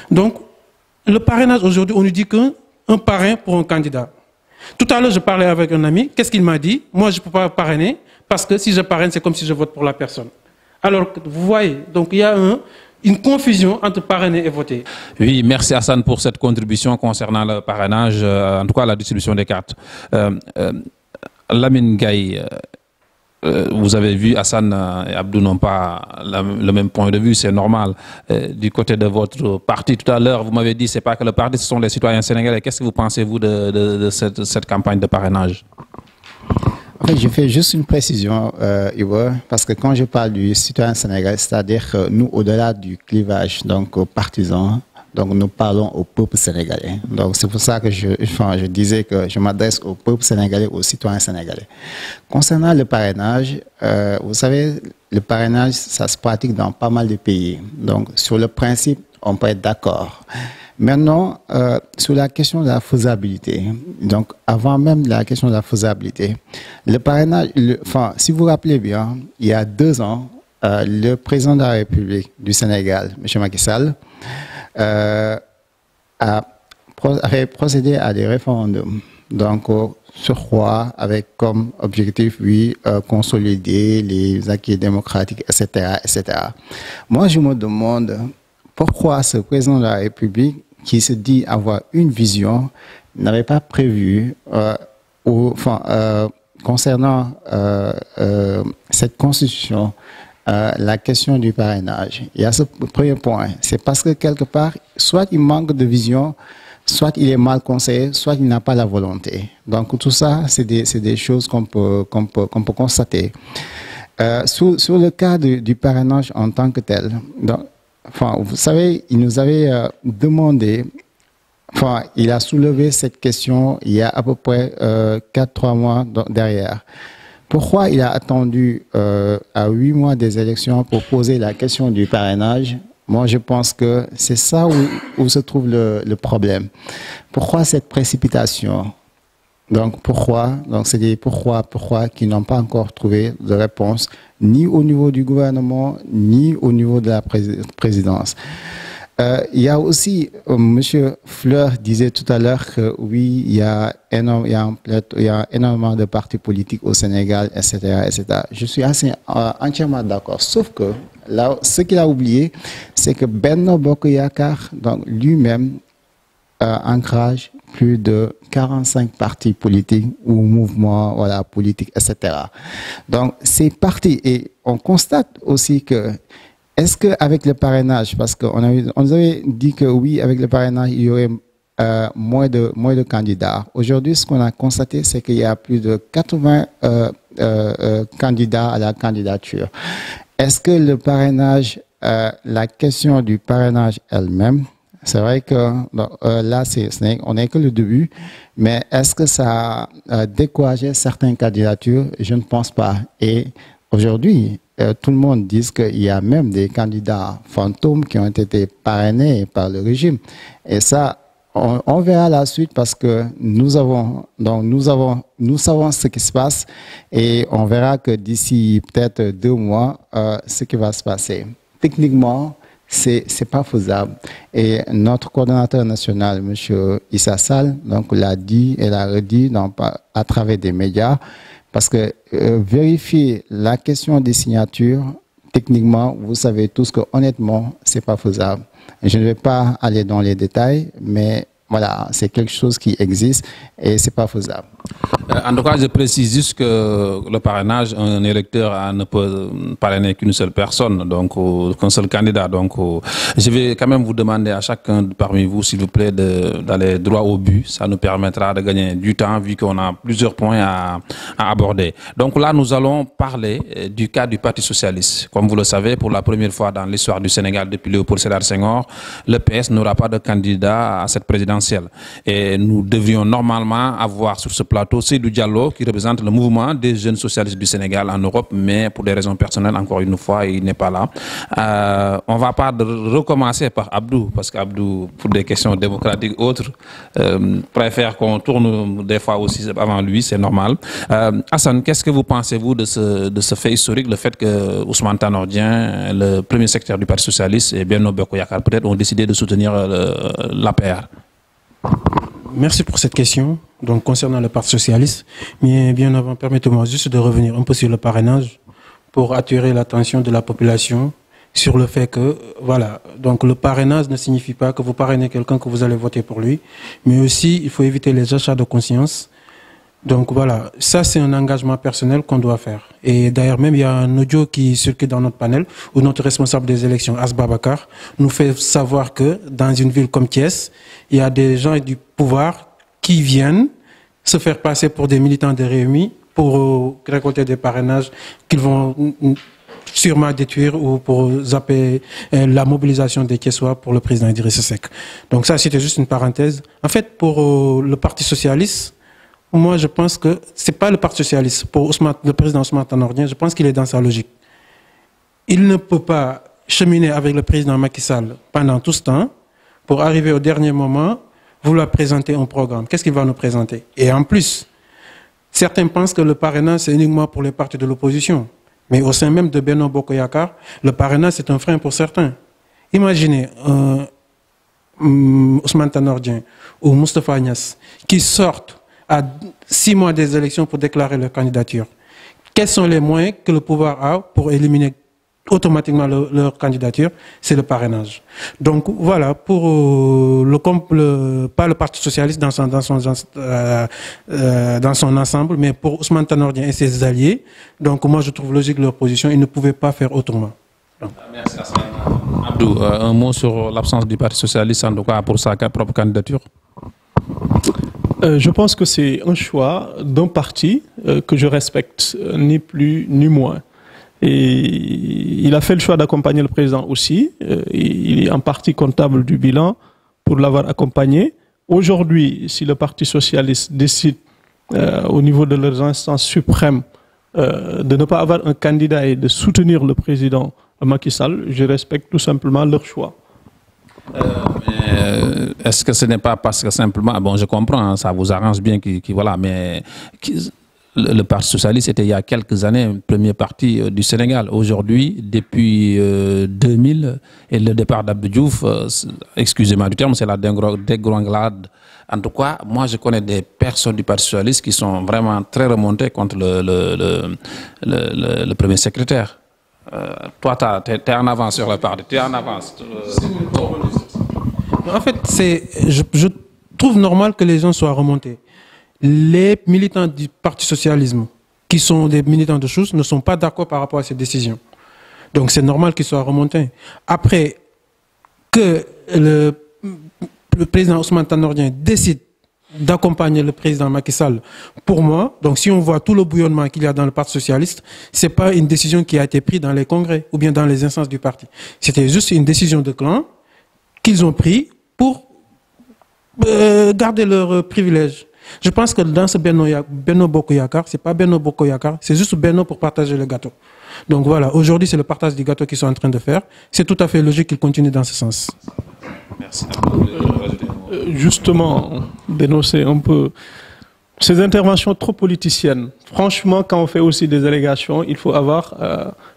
Donc, le parrainage, aujourd'hui, on nous dit qu'un parrain pour un candidat. Tout à l'heure, je parlais avec un ami. Qu'est-ce qu'il m'a dit? Moi, je ne peux pas parrainer parce que si je parraine, c'est comme si je vote pour la personne. Alors, vous voyez, donc il y a une confusion entre parrainer et voter. Oui, merci Hassan pour cette contribution concernant le parrainage, en tout cas la distribution des cartes. Lamine Gaye, vous avez vu, Hassan et Abdou n'ont pas le même point de vue, c'est normal. Du côté de votre parti, tout à l'heure, vous m'avez dit, c'est pas que le parti, ce sont les citoyens sénégalais. Qu'est-ce que vous pensez, vous, de cette campagne de parrainage? En fait, je fais juste une précision, Ivo, parce que quand je parle du citoyen sénégalais, c'est-à-dire que nous, au-delà du clivage partisan, donc nous parlons au peuple sénégalais. Donc c'est pour ça que je disais que je m'adresse au peuple sénégalais, aux citoyens sénégalais. Concernant le parrainage, vous savez, le parrainage, ça se pratique dans pas mal de pays. Donc sur le principe, on peut être d'accord. Maintenant, sur la question de la faisabilité, donc avant même la question de la faisabilité, le parrainage, si vous vous rappelez bien, il y a 2 ans, le président de la République du Sénégal, M. Macky Sall, avait procédé à des référendums. Donc, sur quoi, avec comme objectif, consolider les acquis démocratiques, etc., etc. Moi, je me demande pourquoi ce président de la République, qui se dit avoir une vision, n'avait pas prévu, concernant cette constitution, la question du parrainage. Il y a ce premier point. C'est parce que quelque part, soit il manque de vision, soit il est mal conseillé, soit il n'a pas la volonté. Donc tout ça, c'est des choses qu'on peut constater. Sur le cas du parrainage en tant que tel, donc, vous savez, il nous avait demandé, il a soulevé cette question il y a à peu près 4-3 mois derrière. Pourquoi il a attendu à 8 mois des élections pour poser la question du parrainage? Moi, je pense que c'est ça où se trouve le problème. Pourquoi cette précipitation? Donc, pourquoi? Donc, c'est des pourquoi qui n'ont pas encore trouvé de réponse, ni au niveau du gouvernement, ni au niveau de la présidence. Il y a aussi, M. Fleur disait tout à l'heure que oui, il y a énormément de partis politiques au Sénégal, etc., etc. Je suis entièrement d'accord. Sauf que là, ce qu'il a oublié, c'est que Benno Bokk Yakaar, donc lui-même, encourage plus de 45 partis politiques ou mouvements, politiques, etc. Donc, ces partis, et on constate aussi que est-ce qu'avec le parrainage, parce qu'on nous avait dit que oui, avec le parrainage, il y aurait moins de candidats. Aujourd'hui, ce qu'on a constaté, c'est qu'il y a plus de 80 candidats à la candidature. Est-ce que le parrainage, la question du parrainage elle-même, c'est vrai que là, on n'est que le début, mais est-ce que ça a découragé certaines candidatures? Je ne pense pas. Et aujourd'hui, tout le monde dit qu'il y a même des candidats fantômes qui ont été parrainés par le régime. Et ça, on verra la suite parce que nous savons ce qui se passe et on verra que d'ici peut-être 2 mois, ce qui va se passer. Techniquement, c'est pas faisable. Et notre coordonnateur national, M. Issa Sall, donc l'a dit et l'a redit à travers des médias. Parce que vérifier la question des signatures, techniquement, vous savez tous que honnêtement, c'est pas faisable. Je ne vais pas aller dans les détails, mais voilà, c'est quelque chose qui existe et c'est pas faisable. En tout cas, je précise juste que le parrainage, un électeur ne peut parrainer qu'une seule personne, donc qu'un seul candidat. Donc, je vais quand même vous demander à chacun parmi vous, s'il vous plaît, d'aller droit au but. Ça nous permettra de gagner du temps, vu qu'on a plusieurs points à aborder. Donc là, nous allons parler du cas du Parti socialiste. Comme vous le savez, pour la première fois dans l'histoire du Sénégal depuis Léopold Sédar Senghor, le PS n'aura pas de candidat à cette présidentielle. Et nous devrions normalement avoir sur ce plateau Seydou Diallo, qui représente le mouvement des jeunes socialistes du Sénégal en Europe, mais pour des raisons personnelles, encore une fois, il n'est pas là. On ne va pas recommencer par Abdou, parce qu'Abdou, pour des questions démocratiques autres, préfère qu'on tourne des fois aussi avant lui, c'est normal. Hassan, qu'est-ce que vous pensez-vous de ce fait historique, le fait que Ousmane Tanor Dieng, le premier secrétaire du Parti socialiste, et Benno Bokk Yakaar peut-être ont décidé de soutenir l'APR? Merci pour cette question. Donc, concernant le Parti socialiste, mais bien avant, permettez-moi juste de revenir un peu sur le parrainage pour attirer l'attention de la population sur le fait que, voilà, donc le parrainage ne signifie pas que vous parrainez quelqu'un que vous allez voter pour lui, mais aussi il faut éviter les achats de conscience. Donc voilà, ça c'est un engagement personnel qu'on doit faire. Et d'ailleurs même il y a un audio qui circule dans notre panel où notre responsable des élections, As Babakar, nous fait savoir que dans une ville comme Thiès, il y a des gens du pouvoir qui viennent se faire passer pour des militants de Réumi pour récolter des parrainages qu'ils vont sûrement détruire ou pour zapper la mobilisation des Thiessois pour le président Idrissa Seck. Donc ça c'était juste une parenthèse. En fait pour le Parti socialiste, moi, je pense que ce n'est pas le Parti socialiste. Pour le président Ousmane Tanor Dieng, je pense qu'il est dans sa logique. Il ne peut pas cheminer avec le président Macky Sall pendant tout ce temps pour arriver au dernier moment, vouloir présenter un programme. Qu'est-ce qu'il va nous présenter? Et en plus, certains pensent que le parrainage, c'est uniquement pour les partis de l'opposition. Mais au sein même de Benno Bokk Yakaar, le parrainage, c'est un frein pour certains. Imaginez Ousmane Tanor Dieng ou Moustapha Niasse qui sortent à 6 mois des élections pour déclarer leur candidature. Quels sont les moyens que le pouvoir a pour éliminer automatiquement leur candidature? C'est le parrainage. Donc voilà, pour pas le Parti socialiste dans son ensemble, mais pour Ousmane Tanor Dieng et ses alliés. Donc moi je trouve logique leur position, ils ne pouvaient pas faire autrement. Donc. Merci Hassan. Abdou, un mot sur l'absence du Parti socialiste en tout cas pour sa propre candidature? Je pense que c'est un choix d'un parti que je respecte, ni plus ni moins. Et il a fait le choix d'accompagner le président aussi. Il est en partie comptable du bilan pour l'avoir accompagné. Aujourd'hui, si le Parti socialiste décide au niveau de leurs instances suprêmes de ne pas avoir un candidat et de soutenir le président Macky Sall, je respecte tout simplement leur choix. Est-ce que ce n'est pas parce que simplement, bon je comprends, hein, ça vous arrange bien, voilà, mais le Parti socialiste était il y a quelques années un premier parti du Sénégal. Aujourd'hui, depuis 2000 et le départ d'Abdou Diouf, excusez-moi du terme, c'est la dégringolade. En tout cas, moi je connais des personnes du Parti socialiste qui sont vraiment très remontées contre le premier secrétaire. Toi, tu es en avance sur le parti, tu es en avance. En fait, je trouve normal que les gens soient remontés. Les militants du Parti socialisme, qui sont des militants de chose, ne sont pas d'accord par rapport à ces décisions. Donc c'est normal qu'ils soient remontés. Après que le président Ousmane Tanor Dieng décide d'accompagner le président Macky Sall, pour moi, donc si on voit tout le bouillonnement qu'il y a dans le Parti socialiste, ce n'est pas une décision qui a été prise dans les congrès ou bien dans les instances du parti. C'était juste une décision de clan qu'ils ont pris pour garder leurs privilèges. Je pense que dans ce Benno Bokk Yakaar, ce n'est pas Benno Bokk Yakaar, c'est juste Benno pour partager le gâteau. Donc voilà, aujourd'hui c'est le partage du gâteau qu'ils sont en train de faire. C'est tout à fait logique qu'ils continuent dans ce sens. Merci. Justement, Benno, c'est un peu ces interventions trop politiciennes. Franchement, quand on fait aussi des allégations, il faut avoir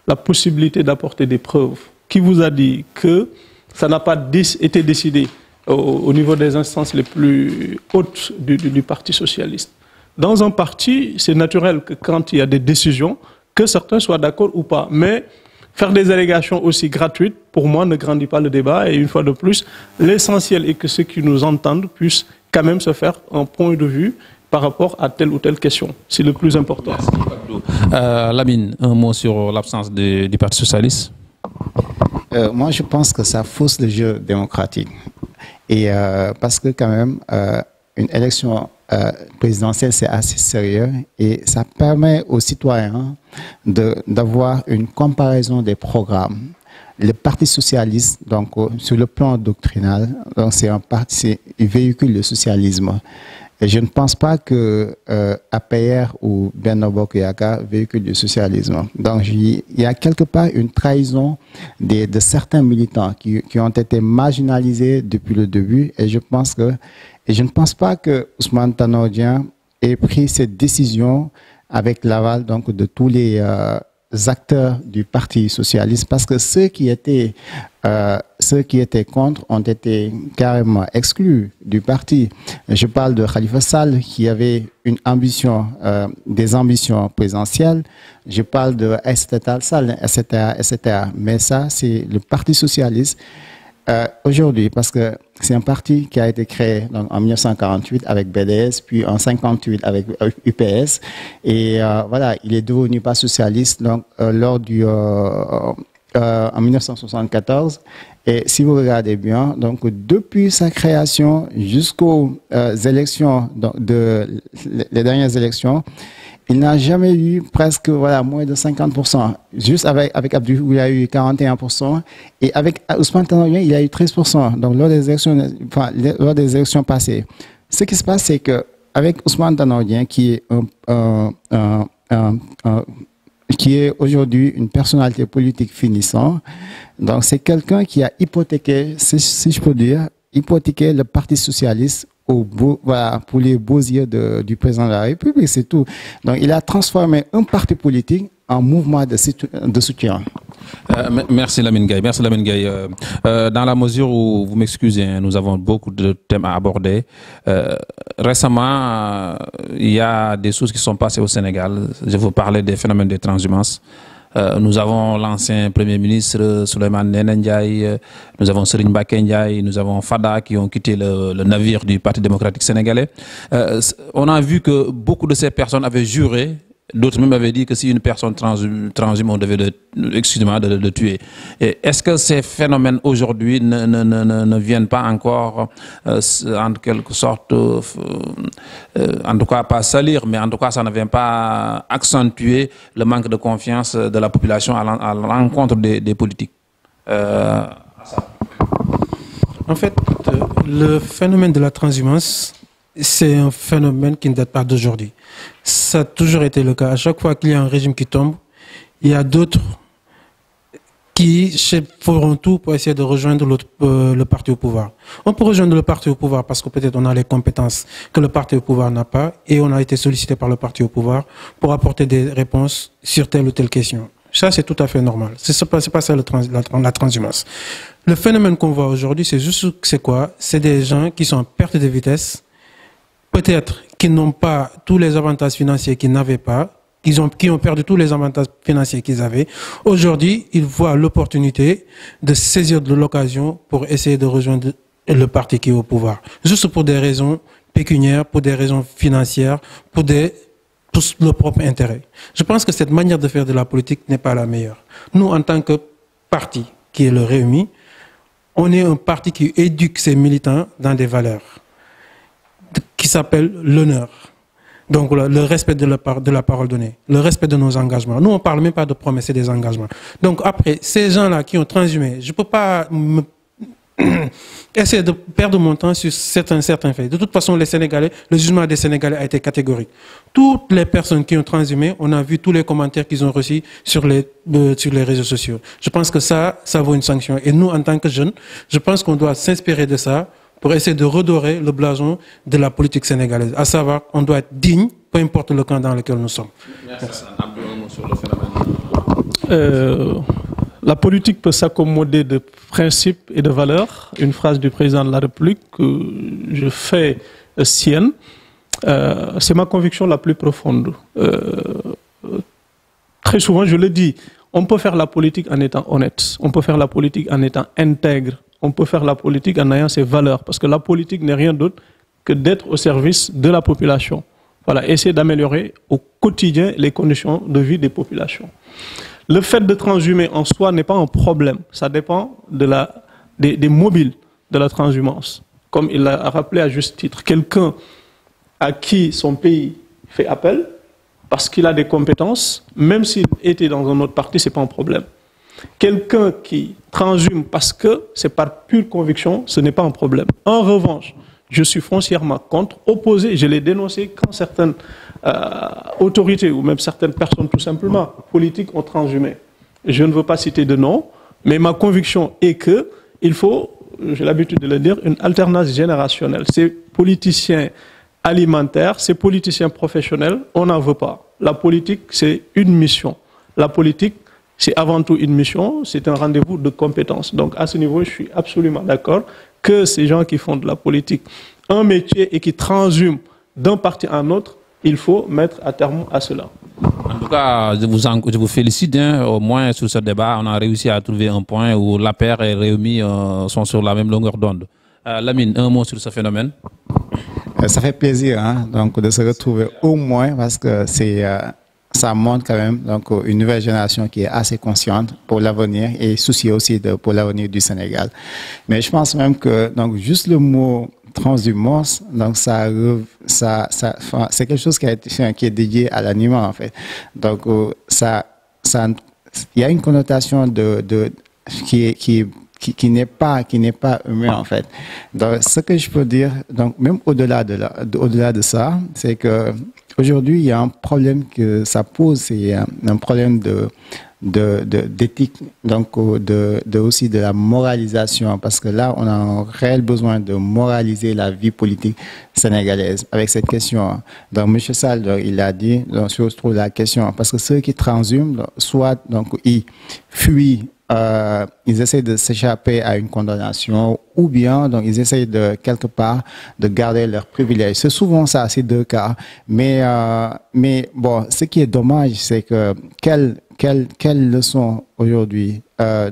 la possibilité d'apporter des preuves. Qui vous a dit que ça n'a pas été décidé au niveau des instances les plus hautes du Parti socialiste? Dans un parti, c'est naturel que quand il y a des décisions, que certains soient d'accord ou pas. Mais faire des allégations aussi gratuites, pour moi, ne grandit pas le débat. Et une fois de plus, l'essentiel est que ceux qui nous entendent puissent quand même se faire un point de vue par rapport à telle ou telle question. C'est le plus important. Lamine, un mot sur l'absence du Parti socialiste. Moi, je pense que ça fausse le jeu démocratique. Et parce que quand même, une élection présidentielle, c'est assez sérieux et ça permet aux citoyens d'avoir une comparaison des programmes. Le Parti socialiste, donc sur le plan doctrinal, donc c'est un parti, il véhicule le socialisme. Et je ne pense pas que APR ou Benno Bokk Yakaar véhiculent le socialisme. Donc il y a quelque part une trahison de certains militants qui ont été marginalisés depuis le début. Et je ne pense pas que Ousmane Tanor Dieng ait pris cette décision avec l'aval donc de tous les acteurs du Parti socialiste, parce que ceux qui étaient contre ont été carrément exclus du parti. Je parle de Khalifa Sall qui avait une ambition, des ambitions présidentielles. Je parle de Aïssata Tall Sall, etc., etc. Mais ça, c'est le Parti socialiste. Aujourd'hui, parce que c'est un parti qui a été créé donc, en 1948 avec BDS, puis en 1958 avec UPS. Et voilà, il est devenu pas socialiste donc, en 1974. Et si vous regardez bien, donc, depuis sa création jusqu'aux élections, les dernières élections, il n'a jamais eu presque moins de 50%. Juste avec Abdou, il a eu 41%. Et avec Ousmane Tanor Dieng, il a eu 13%. Donc, lors des élections passées. Ce qui se passe, c'est qu'avec Ousmane Tanor Dieng, qui est aujourd'hui une personnalité politique finissante, donc c'est quelqu'un qui a hypothéqué, si je peux dire, hypothéqué le Parti socialiste pour les beaux yeux du président de la République, c'est tout. Donc, il a transformé un parti politique en mouvement de soutien. Merci Lamine Gaye. Merci Lamine Gaye. Dans la mesure où, vous m'excusez, nous avons beaucoup de thèmes à aborder. Récemment, il y a des choses qui sont passées au Sénégal. Je vous parlais des phénomènes de transhumance. Nous avons l'ancien Premier ministre Souleymane Ndéné Ndiaye, nous avons Serigne Mbacké Ndiaye, nous avons Fada qui ont quitté le navire du Parti démocratique sénégalais. On a vu que beaucoup de ces personnes avaient juré, d'autres même avaient dit que si une personne transhume, on devait le tuer. Est-ce que ces phénomènes aujourd'hui ne viennent pas encore, en quelque sorte, en tout cas pas salir, mais en tout cas ça ne vient pas accentuer le manque de confiance de la population à l'encontre des politiques? En fait, le phénomène de la transhumance, c'est un phénomène qui ne date pas d'aujourd'hui. Ça a toujours été le cas. À chaque fois qu'il y a un régime qui tombe, il y a d'autres qui feront tout pour essayer de rejoindre le parti au pouvoir. On peut rejoindre le parti au pouvoir parce que peut-être on a les compétences que le parti au pouvoir n'a pas et on a été sollicité par le parti au pouvoir pour apporter des réponses sur telle ou telle question. Ça, c'est tout à fait normal. C'est pas ça la transhumance. Le phénomène qu'on voit aujourd'hui, c'est quoi? C'est des gens qui sont en perte de vitesse, peut-être qui n'ont pas tous les avantages financiers qu'ils n'avaient pas, qui ont perdu tous les avantages financiers qu'ils avaient. Aujourd'hui, ils voient l'opportunité de saisir de l'occasion pour essayer de rejoindre le parti qui est au pouvoir. Juste pour des raisons pécuniaires, pour des raisons financières, pour leur propre intérêt. Je pense que cette manière de faire de la politique n'est pas la meilleure. Nous, en tant que parti qui est le Réumi, on est un parti qui éduque ses militants dans des valeurs qui s'appelle l'honneur. Donc le respect de la parole donnée, le respect de nos engagements. Nous, on ne parle même pas de promesses, c'est des engagements. Donc après, ces gens-là qui ont transhumé, je ne peux pas essayer de perdre mon temps sur certains faits. De toute façon, le jugement des Sénégalais a été catégorique. Toutes les personnes qui ont transhumé, on a vu tous les commentaires qu'ils ont reçus sur les réseaux sociaux. Je pense que ça vaut une sanction. Et nous, en tant que jeunes, je pense qu'on doit s'inspirer de ça pour essayer de redorer le blason de la politique sénégalaise. À savoir, on doit être digne, peu importe le camp dans lequel nous sommes. Merci. Sur le phénomène. La politique peut s'accommoder de principes et de valeurs. Une phrase du président de la République que je fais sienne. C'est ma conviction la plus profonde. Très souvent, je le dis, on peut faire la politique en étant honnête. On peut faire la politique en étant intègre. On peut faire la politique en ayant ses valeurs. Parce que la politique n'est rien d'autre que d'être au service de la population. voilà, essayer d'améliorer au quotidien les conditions de vie des populations. Le fait de transhumer en soi n'est pas un problème. Ça dépend des mobiles de la transhumance. Comme il l'a rappelé à juste titre, quelqu'un à qui son pays fait appel, parce qu'il a des compétences, même s'il était dans un autre parti, ce n'est pas un problème. Quelqu'un qui transhume parce que c'est par pure conviction, ce n'est pas un problème. En revanche, je suis foncièrement contre, opposé, je l'ai dénoncé quand certaines autorités ou même certaines personnes tout simplement politiques ont transhumé. Je ne veux pas citer de nom, mais ma conviction est qu'il faut, j'ai l'habitude de le dire, une alternance générationnelle. Ces politiciens alimentaires, ces politiciens professionnels, on n'en veut pas. La politique, c'est une mission. La politique, c'est avant tout une mission, c'est un rendez-vous de compétences. Donc à ce niveau, je suis absolument d'accord que ces gens qui font de la politique un métier et qui transhument d'un parti à un autre, il faut mettre à terme à cela. En tout cas, je vous félicite. Hein, au moins sur ce débat, on a réussi à trouver un point où l'APR et Réumi sont sur la même longueur d'onde. Lamine, un mot sur ce phénomène? Ça fait plaisir donc, de se retrouver au moins parce que ça montre quand même donc, une nouvelle génération qui est assez consciente pour l'avenir et souciée aussi pour l'avenir du Sénégal. Mais je pense même que donc, juste le mot transhumance, donc c'est quelque chose qui est dédié à l'animal en fait. Donc il y a une connotation qui n'est pas humain en fait. Donc ce que je peux dire, donc même au-delà de ça, c'est que aujourd'hui il y a un problème que ça pose, c'est un problème d'éthique, donc aussi de la moralisation, parce que là on a un réel besoin de moraliser la vie politique sénégalaise avec cette question. Donc M. Sall, il a dit, donc je trouve la question, parce que ceux qui transhument, soit donc ils fuient, ils essaient de s'échapper à une condamnation ou bien donc ils essayent de quelque part de garder leurs privilèges. C'est souvent ça, ces deux cas. Mais bon, ce qui est dommage, c'est que quelles leçons aujourd'hui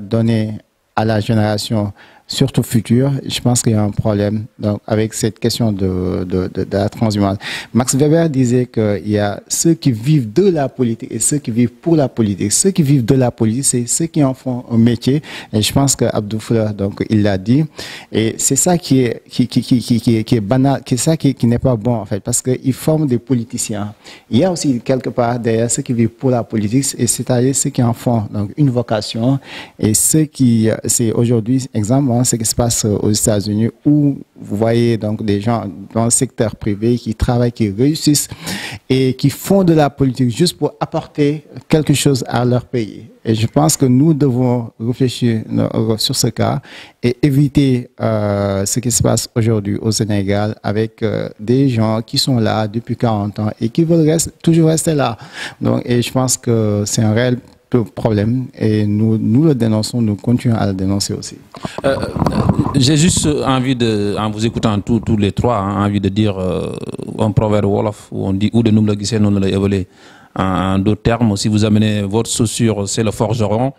donner à la génération surtout future, je pense qu'il y a un problème donc, avec cette question de la transhumance. Max Weber disait qu'il y a ceux qui vivent de la politique et ceux qui vivent pour la politique. Ceux qui vivent de la politique, c'est ceux qui en font un métier. Et je pense que Abdou Fleur, donc, il l'a dit. Et c'est ça qui est banal, qui n'est pas bon, en fait, parce qu'ils forment des politiciens. Il y a aussi, quelque part, derrière ceux qui vivent pour la politique, et c'est-à-dire ceux qui en font donc, une vocation, et ceux qui, c'est aujourd'hui, exemple, ce qui se passe aux États-Unis où vous voyez donc des gens dans le secteur privé qui travaillent, qui réussissent et qui font de la politique juste pour apporter quelque chose à leur pays. Et je pense que nous devons réfléchir sur ce cas et éviter ce qui se passe aujourd'hui au Sénégal avec des gens qui sont là depuis 40 ans et qui veulent toujours rester là. Donc, et je pense que c'est un réel problème et nous le dénonçons, nous continuons à le dénoncer aussi. J'ai juste envie de, en vous écoutant tous les trois, envie de dire un proverbe wolof où on dit ou de nous le glisser, nous le évoluer. En d'autres termes, si vous amenez votre chaussure, c'est le forgeron.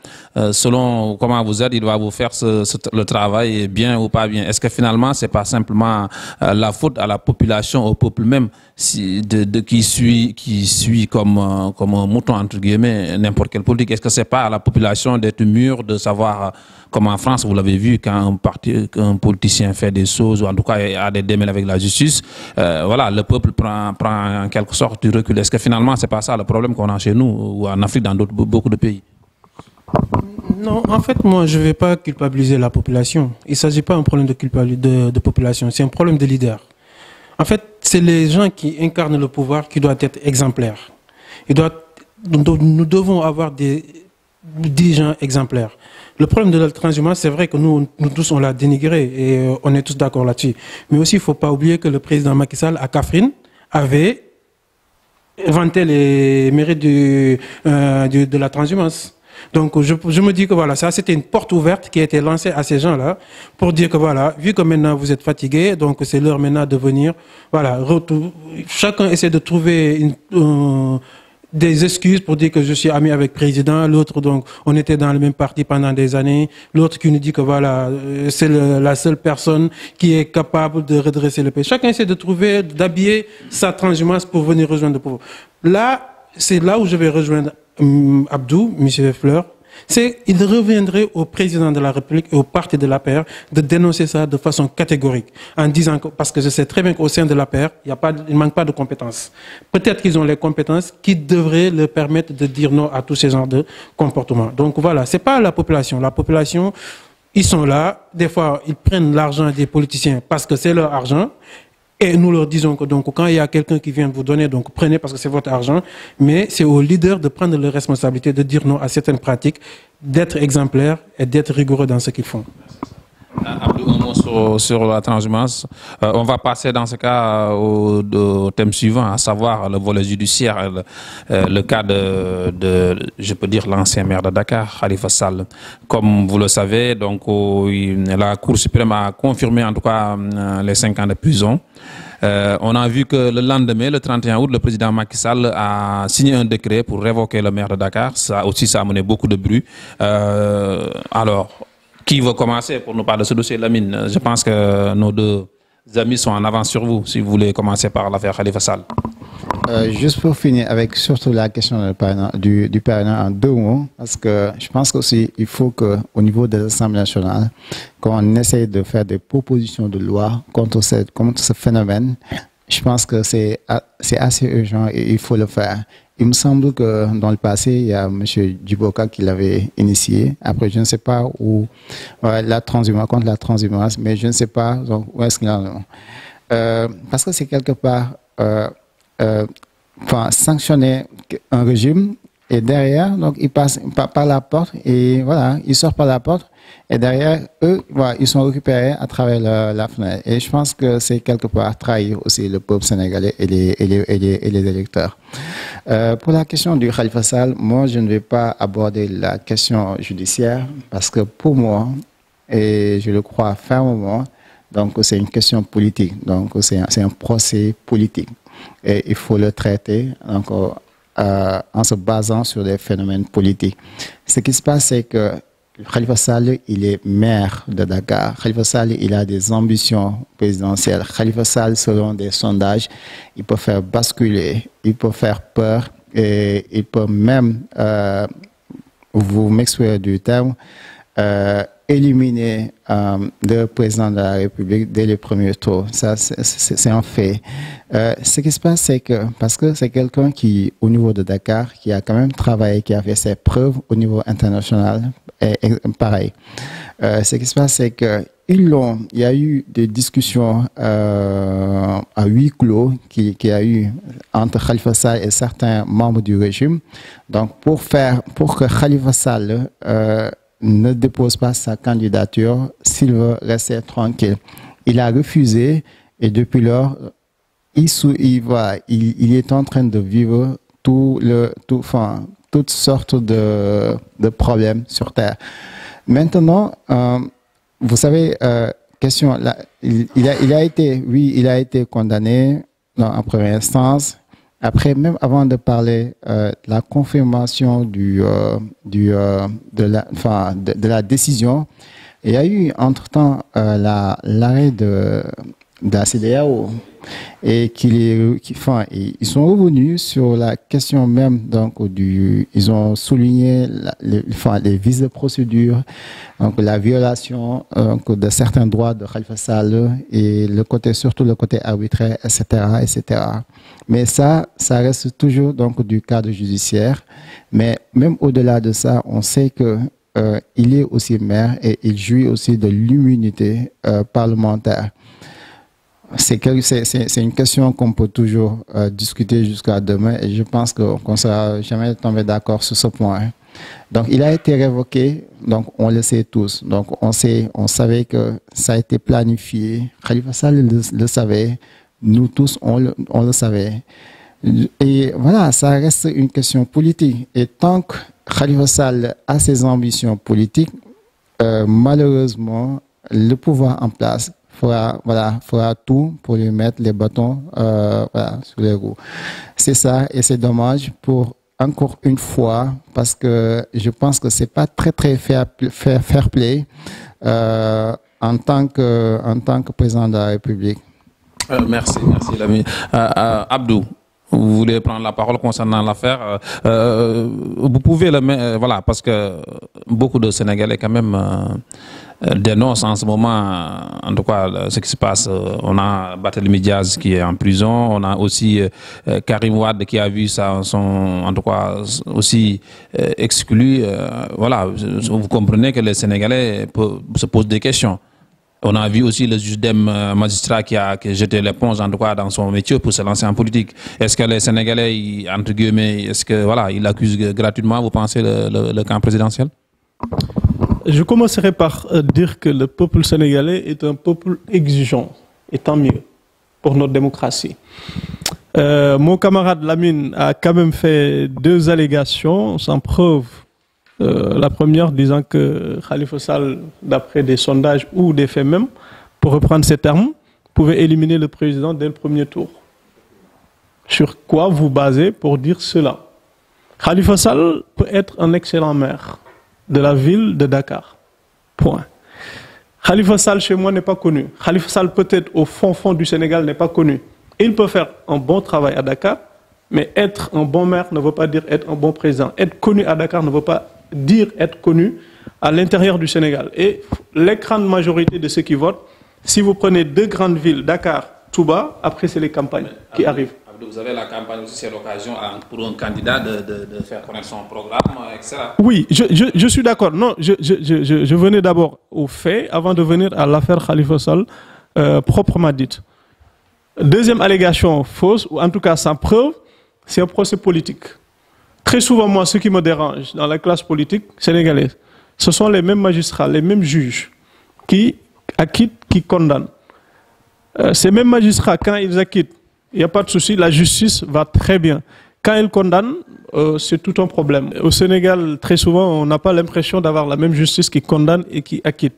Selon comment vous êtes, il va vous faire le travail bien ou pas bien. Est-ce que finalement, c'est pas simplement la faute à la population, au peuple même, qui suit comme un mouton entre guillemets n'importe quelle politique? Est-ce que c'est pas à la population d'être mûre, de savoir comme en France, vous l'avez vu, quand un politicien fait des choses, ou en tout cas a des démêlés avec la justice, voilà, le peuple prend en quelque sorte du recul. Est-ce que finalement, c'est pas ça le problème qu'on a chez nous, ou en Afrique, dans beaucoup de pays? Non, en fait, moi, je ne vais pas culpabiliser la population. Il ne s'agit pas d'un problème de population, c'est un problème de leader. En fait, c'est les gens qui incarnent le pouvoir qui doivent être exemplaires. Nous devons avoir des gens exemplaires. Le problème de la transhumance, c'est vrai que nous tous, on l'a dénigré et on est tous d'accord là-dessus. Mais aussi, il ne faut pas oublier que le président Macky Sall, à Kaffrine, avait vanté les mérites de la transhumance. Donc, je me dis que voilà, ça, c'était une porte ouverte qui a été lancée à ces gens-là pour dire que voilà, vu que maintenant vous êtes fatigués, donc c'est l'heure maintenant de venir, voilà, chacun essaie de trouver des excuses pour dire que je suis ami avec le président, l'autre donc on était dans le même parti pendant des années, l'autre qui nous dit que voilà, c'est la seule personne qui est capable de redresser le pays. Chacun essaie de trouver, d'habiller sa transhumance pour venir rejoindre le pouvoir. Là, c'est là où je vais rejoindre Abdou, M. Fleur. Il reviendrait au président de la République et au parti de l'APR de dénoncer ça de façon catégorique, en disant que, parce que je sais très bien qu'au sein de l'APR, il ne manque pas de compétences. Peut-être qu'ils ont les compétences qui devraient leur permettre de dire non à tous ces genres de comportements. Donc voilà, c'est pas la population. La population, ils sont là, des fois, ils prennent l'argent des politiciens parce que c'est leur argent. Et nous leur disons que donc, quand il y a quelqu'un qui vient vous donner, donc prenez parce que c'est votre argent, mais c'est aux leaders de prendre les responsabilités, de dire non à certaines pratiques, d'être exemplaires et d'être rigoureux dans ce qu'ils font. Abdou, un mot sur la transhumance. On va passer dans ce cas au thème suivant, à savoir le volet judiciaire, le cas je peux dire, l'ancien maire de Dakar, Khalifa Sall. Comme vous le savez, donc, la Cour suprême a confirmé en tout cas les 5 ans de prison. On a vu que le lendemain, le 31 août, le président Macky Sall a signé un décret pour révoquer le maire de Dakar. Ça aussi, ça a mené beaucoup de bruit. Alors, qui veut commencer pour nous parler de ce dossier, Lamine? Je pense que nos deux amis sont en avance sur vous, si vous voulez commencer par l'affaire Khalifa Sall. Juste pour finir avec surtout la question du parrainage en 2 mots, parce que je pense aussi il faut qu'au niveau de l'Assemblée nationale, qu'on essaie de faire des propositions de loi contre ce phénomène, je pense que c'est assez urgent et il faut le faire. Il me semble que dans le passé, il y a M. Duboka qui l'avait initié. Après, je ne sais pas où, la transhumance, contre la transhumance, mais je ne sais pas donc, où est-ce qu'il en est. Parce que c'est quelque part sanctionner un régime et derrière, donc ils passent par la porte et voilà, ils sortent par la porte et derrière, eux, voilà, ils sont récupérés à travers la fenêtre. Et je pense que c'est quelque part trahir aussi le peuple sénégalais et les électeurs. Pour la question du Khalifa Sall, moi, je ne vais pas aborder la question judiciaire parce que pour moi, et je le crois fermement, donc c'est une question politique. Donc c'est un procès politique. Et il faut le traiter donc, en se basant sur des phénomènes politiques. Ce qui se passe, c'est que Khalifa Sall, il est maire de Dakar. Khalifa Sall, il a des ambitions présidentielles. Khalifa Sall, selon des sondages, il peut faire basculer, il peut faire peur et il peut même, vous m'exprimez du terme, éliminer le président de la République dès les premiers tours. Ça, c'est un fait. Ce qui se passe, c'est que, parce que c'est quelqu'un qui, au niveau de Dakar, qui a quand même travaillé, qui a fait ses preuves au niveau international, et pareil. Ce qui se passe, c'est que il y a eu des discussions à huis clos qui a eu entre Khalifa Sall et certains membres du régime. Donc, pour que Khalifa Sall ne dépose pas sa candidature s'il veut rester tranquille. Il a refusé et depuis lors, il est en train de vivre toutes sortes de problèmes sur Terre. Maintenant, vous savez, question, là, il a été condamné en première instance. Après, même avant de parler la confirmation de la décision, il y a eu entre-temps l'arrêt de la CEDEAO et ils sont revenus sur la question même donc ils ont souligné les vices de procédure, donc la violation de certains droits de Khalifa Sall et surtout le côté arbitraire, etc., etc. Mais ça reste toujours donc du cadre judiciaire. Mais même au-delà de ça, on sait que il est aussi maire et il jouit aussi de l'immunité parlementaire. C'est une question qu'on peut toujours discuter jusqu'à demain et je pense qu'on ne sera jamais tombé d'accord sur ce point. Donc, il a été révoqué, donc on le sait tous. Donc, on savait que ça a été planifié. Khalifa Sall le savait, nous tous, on le savait. Et voilà, ça reste une question politique. Et tant que Khalifa Sall a ses ambitions politiques, malheureusement, le pouvoir en place fera tout pour lui mettre les bâtons sur les roues. C'est ça, et c'est dommage pour encore une fois, parce que je pense que c'est pas très fair play en tant que président de la République. Merci l'ami. Abdou, vous voulez prendre la parole concernant l'affaire. Vous pouvez voilà, parce que beaucoup de Sénégalais quand même dénoncent en ce moment, en tout cas, ce qui se passe. On a Barthélémy Diaz qui est en prison. On a aussi Karim Wade qui a vu ça, en tout cas, aussi exclu. Voilà, vous comprenez que les Sénégalais se posent des questions. On a vu aussi le juge magistrat qui a jeté l'éponge, en tout cas, dans son métier pour se lancer en politique. Est-ce que les Sénégalais, entre guillemets, est-ce que, voilà, ils l'accusent gratuitement, vous pensez, le camp présidentiel? Je commencerai par dire que le peuple sénégalais est un peuple exigeant, et tant mieux, pour notre démocratie. Mon camarade Lamine a quand même fait 2 allégations sans preuve. La première disant que Khalifa Sall, d'après des sondages ou des faits même, pour reprendre ces termes, pouvait éliminer le président dès le premier tour. Sur quoi vous basez pour dire cela? Khalifa Sall peut être un excellent maire de la ville de Dakar. Point. Khalifa Sall chez moi n'est pas connu. Khalifa Sall peut-être au fond du Sénégal n'est pas connu. Il peut faire un bon travail à Dakar, mais être un bon maire ne veut pas dire être un bon président. Être connu à Dakar ne veut pas dire être connu à l'intérieur du Sénégal. Et l'écrasante majorité de ceux qui votent, si vous prenez 2 grandes villes, Dakar, Touba, après c'est les campagnes qui arrivent. Vous avez la campagne aussi, c'est l'occasion pour un candidat de faire connaître son programme, etc. Oui, je suis d'accord. Non, je venais d'abord aux faits avant de venir à l'affaire Khalifa Sall proprement dite. Deuxième allégation fausse, ou en tout cas sans preuve, c'est un procès politique. Très souvent, moi, ce qui me dérange dans la classe politique sénégalaise, ce sont les mêmes magistrats, les mêmes juges qui acquittent, qui condamnent. Ces mêmes magistrats, quand ils acquittent, il n'y a pas de souci, la justice va très bien. Quand ils condamnent, c'est tout un problème. Au Sénégal, très souvent, on n'a pas l'impression d'avoir la même justice qui condamne et qui acquitte.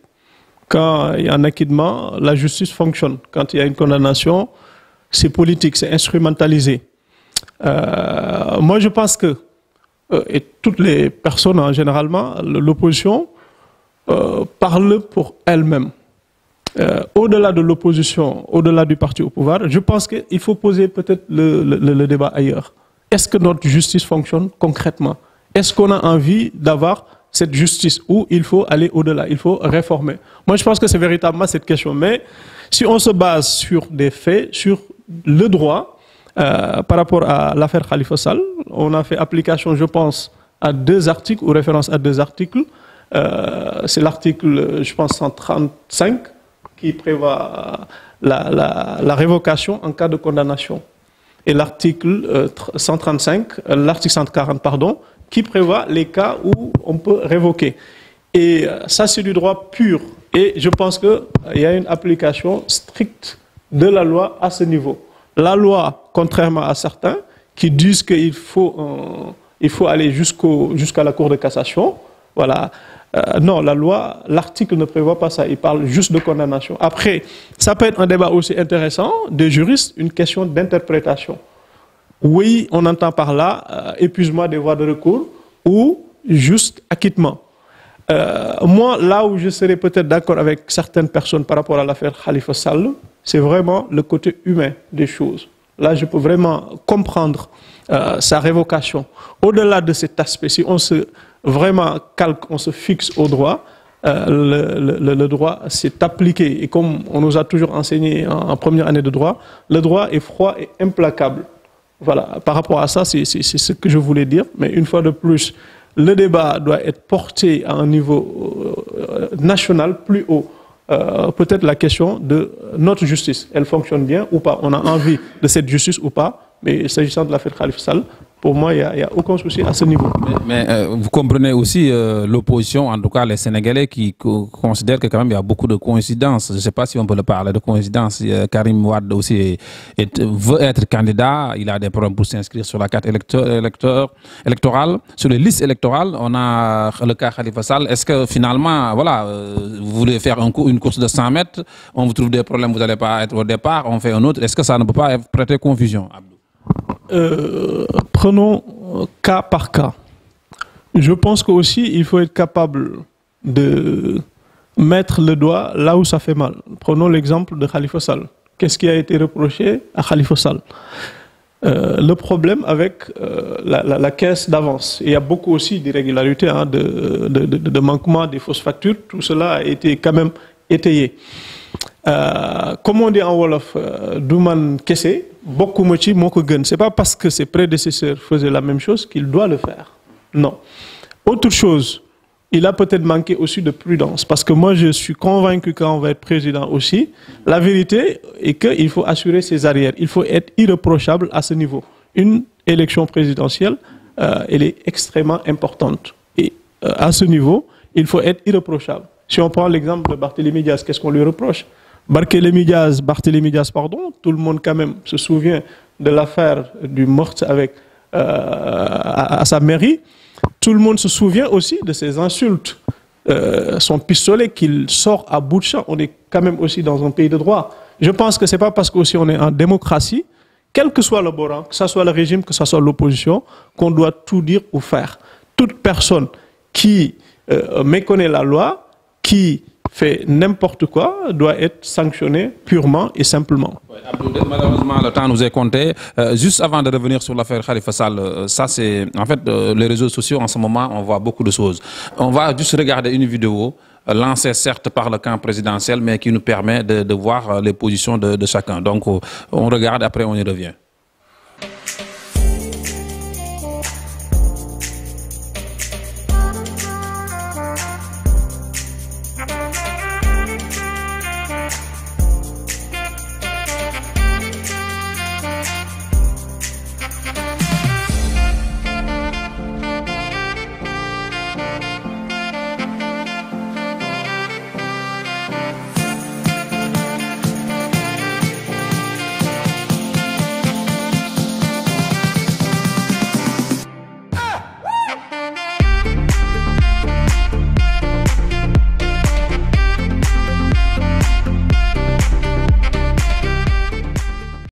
Quand il y a un acquittement, la justice fonctionne. Quand il y a une condamnation, c'est politique, c'est instrumentalisé. Moi, je pense que et toutes les personnes, généralement, l'opposition parle pour elle-même. Au-delà de l'opposition, au-delà du parti au pouvoir, je pense qu'il faut poser peut-être le débat ailleurs. Est-ce que notre justice fonctionne concrètement? Est-ce qu'on a envie d'avoir cette justice où il faut aller au-delà, il faut réformer? Moi, je pense que c'est véritablement cette question. Mais si on se base sur des faits, sur le droit, par rapport à l'affaire Khalifa Sall, on a fait application, je pense, à 2 articles ou référence à 2 articles. C'est l'article, je pense, 135 qui prévoit la révocation en cas de condamnation. Et l'article 140, pardon, qui prévoit les cas où on peut révoquer. Et ça, c'est du droit pur. Et je pense qu'il y a une application stricte de la loi à ce niveau. La loi, contrairement à certains, qui disent qu'il faut aller jusqu'à la Cour de cassation, voilà. Non, la loi, l'article ne prévoit pas ça. Il parle juste de condamnation. Après, ça peut être un débat aussi intéressant des juristes, une question d'interprétation. Oui, on entend par là épuisement des voies de recours ou juste acquittement. Moi, là où je serais peut-être d'accord avec certaines personnes par rapport à l'affaire Khalifa Sall, c'est vraiment le côté humain des choses. Là, je peux vraiment comprendre sa révocation. Au-delà de cet aspect, si on se vraiment calque, on se fixe au droit, le droit s'est appliqué. Et comme on nous a toujours enseigné en première année de droit, le droit est froid et implacable. Voilà, par rapport à ça, c'est ce que je voulais dire. Mais une fois de plus, le débat doit être porté à un niveau national plus haut. Peut-être la question de notre justice, elle fonctionne bien ou pas? On a envie de cette justice ou pas? Mais s'agissant de l'affaire Khalifa Sall, pour moi, il n'y a aucun souci à ce niveau. Mais vous comprenez aussi l'opposition, en tout cas les Sénégalais qui considèrent que quand même il y a beaucoup de coïncidences. Je ne sais pas si on peut le parler de coïncidence. Karim Wade aussi veut être candidat. Il a des problèmes pour s'inscrire sur la carte électorale. Sur les listes électorales, on a le cas Khalifa Sall. Est-ce que finalement, voilà, vous voulez faire une course de 100 mètres, on vous trouve des problèmes, vous n'allez pas être au départ, on fait un autre. Est-ce que ça ne peut pas prêter confusion, Abdou? Prenons cas par cas. Je pense qu'aussi, il faut être capable de mettre le doigt là où ça fait mal. Prenons l'exemple de Khalifa Sall. Qu'est-ce qui a été reproché à Khalifa Sall? Le problème avec la caisse d'avance. Il y a beaucoup aussi d'irrégularités, hein, de manquements, des fausses factures. Tout cela a été quand même étayé. Comme on dit en Wolof, Douman Kessé, beaucoup mochi moko gun. C'est pas parce que ses prédécesseurs faisaient la même chose qu'il doit le faire. Non. Autre chose, il a peut-être manqué aussi de prudence. Parce que moi, je suis convaincu qu'on va être président aussi. La vérité est qu'il faut assurer ses arrières. Il faut être irréprochable à ce niveau. Une élection présidentielle, elle est extrêmement importante. Et à ce niveau, il faut être irréprochable. Si on prend l'exemple de Barthélémy Diaz, qu'est-ce qu'on lui reproche? Barthélémy Diaz, pardon, tout le monde quand même se souvient de l'affaire du meurtre avec, à sa mairie. Tout le monde se souvient aussi de ses insultes. Son pistolet qu'il sort à bout de champ. On est quand même aussi dans un pays de droit. Je pense que ce n'est pas parce qu'aussi on est en démocratie, quel que soit le borant, que ce soit le régime, que ce soit l'opposition, qu'on doit tout dire ou faire. Toute personne qui méconnaît la loi, qui fait n'importe quoi, doit être sanctionné purement et simplement. Ouais, malheureusement, le temps nous est compté. Juste avant de revenir sur l'affaire Khalifa Sall, ça c'est... En fait, les réseaux sociaux, en ce moment, on voit beaucoup de choses. On va juste regarder une vidéo lancée certes par le camp présidentiel, mais qui nous permet de voir les positions de chacun. Donc, on regarde, après on y revient.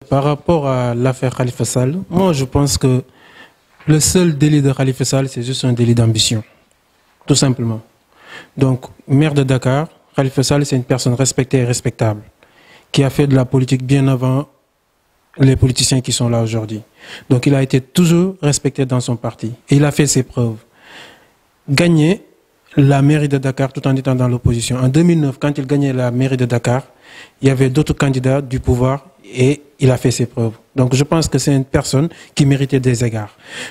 Par rapport à l'affaire Khalifa Sall, moi je pense que le seul délit de Khalifa Sall, c'est juste un délit d'ambition. Tout simplement. Donc, maire de Dakar, Khalifa Sall, c'est une personne respectée et respectable, qui a fait de la politique bien avant les politiciens qui sont là aujourd'hui. Donc, il a été toujours respecté dans son parti. Et il a fait ses preuves. Gagner la mairie de Dakar tout en étant dans l'opposition. En 2009, quand il gagnait la mairie de Dakar, il y avait d'autres candidats du pouvoir et il a fait ses preuves. Donc je pense que c'est une personne qui méritait des égards.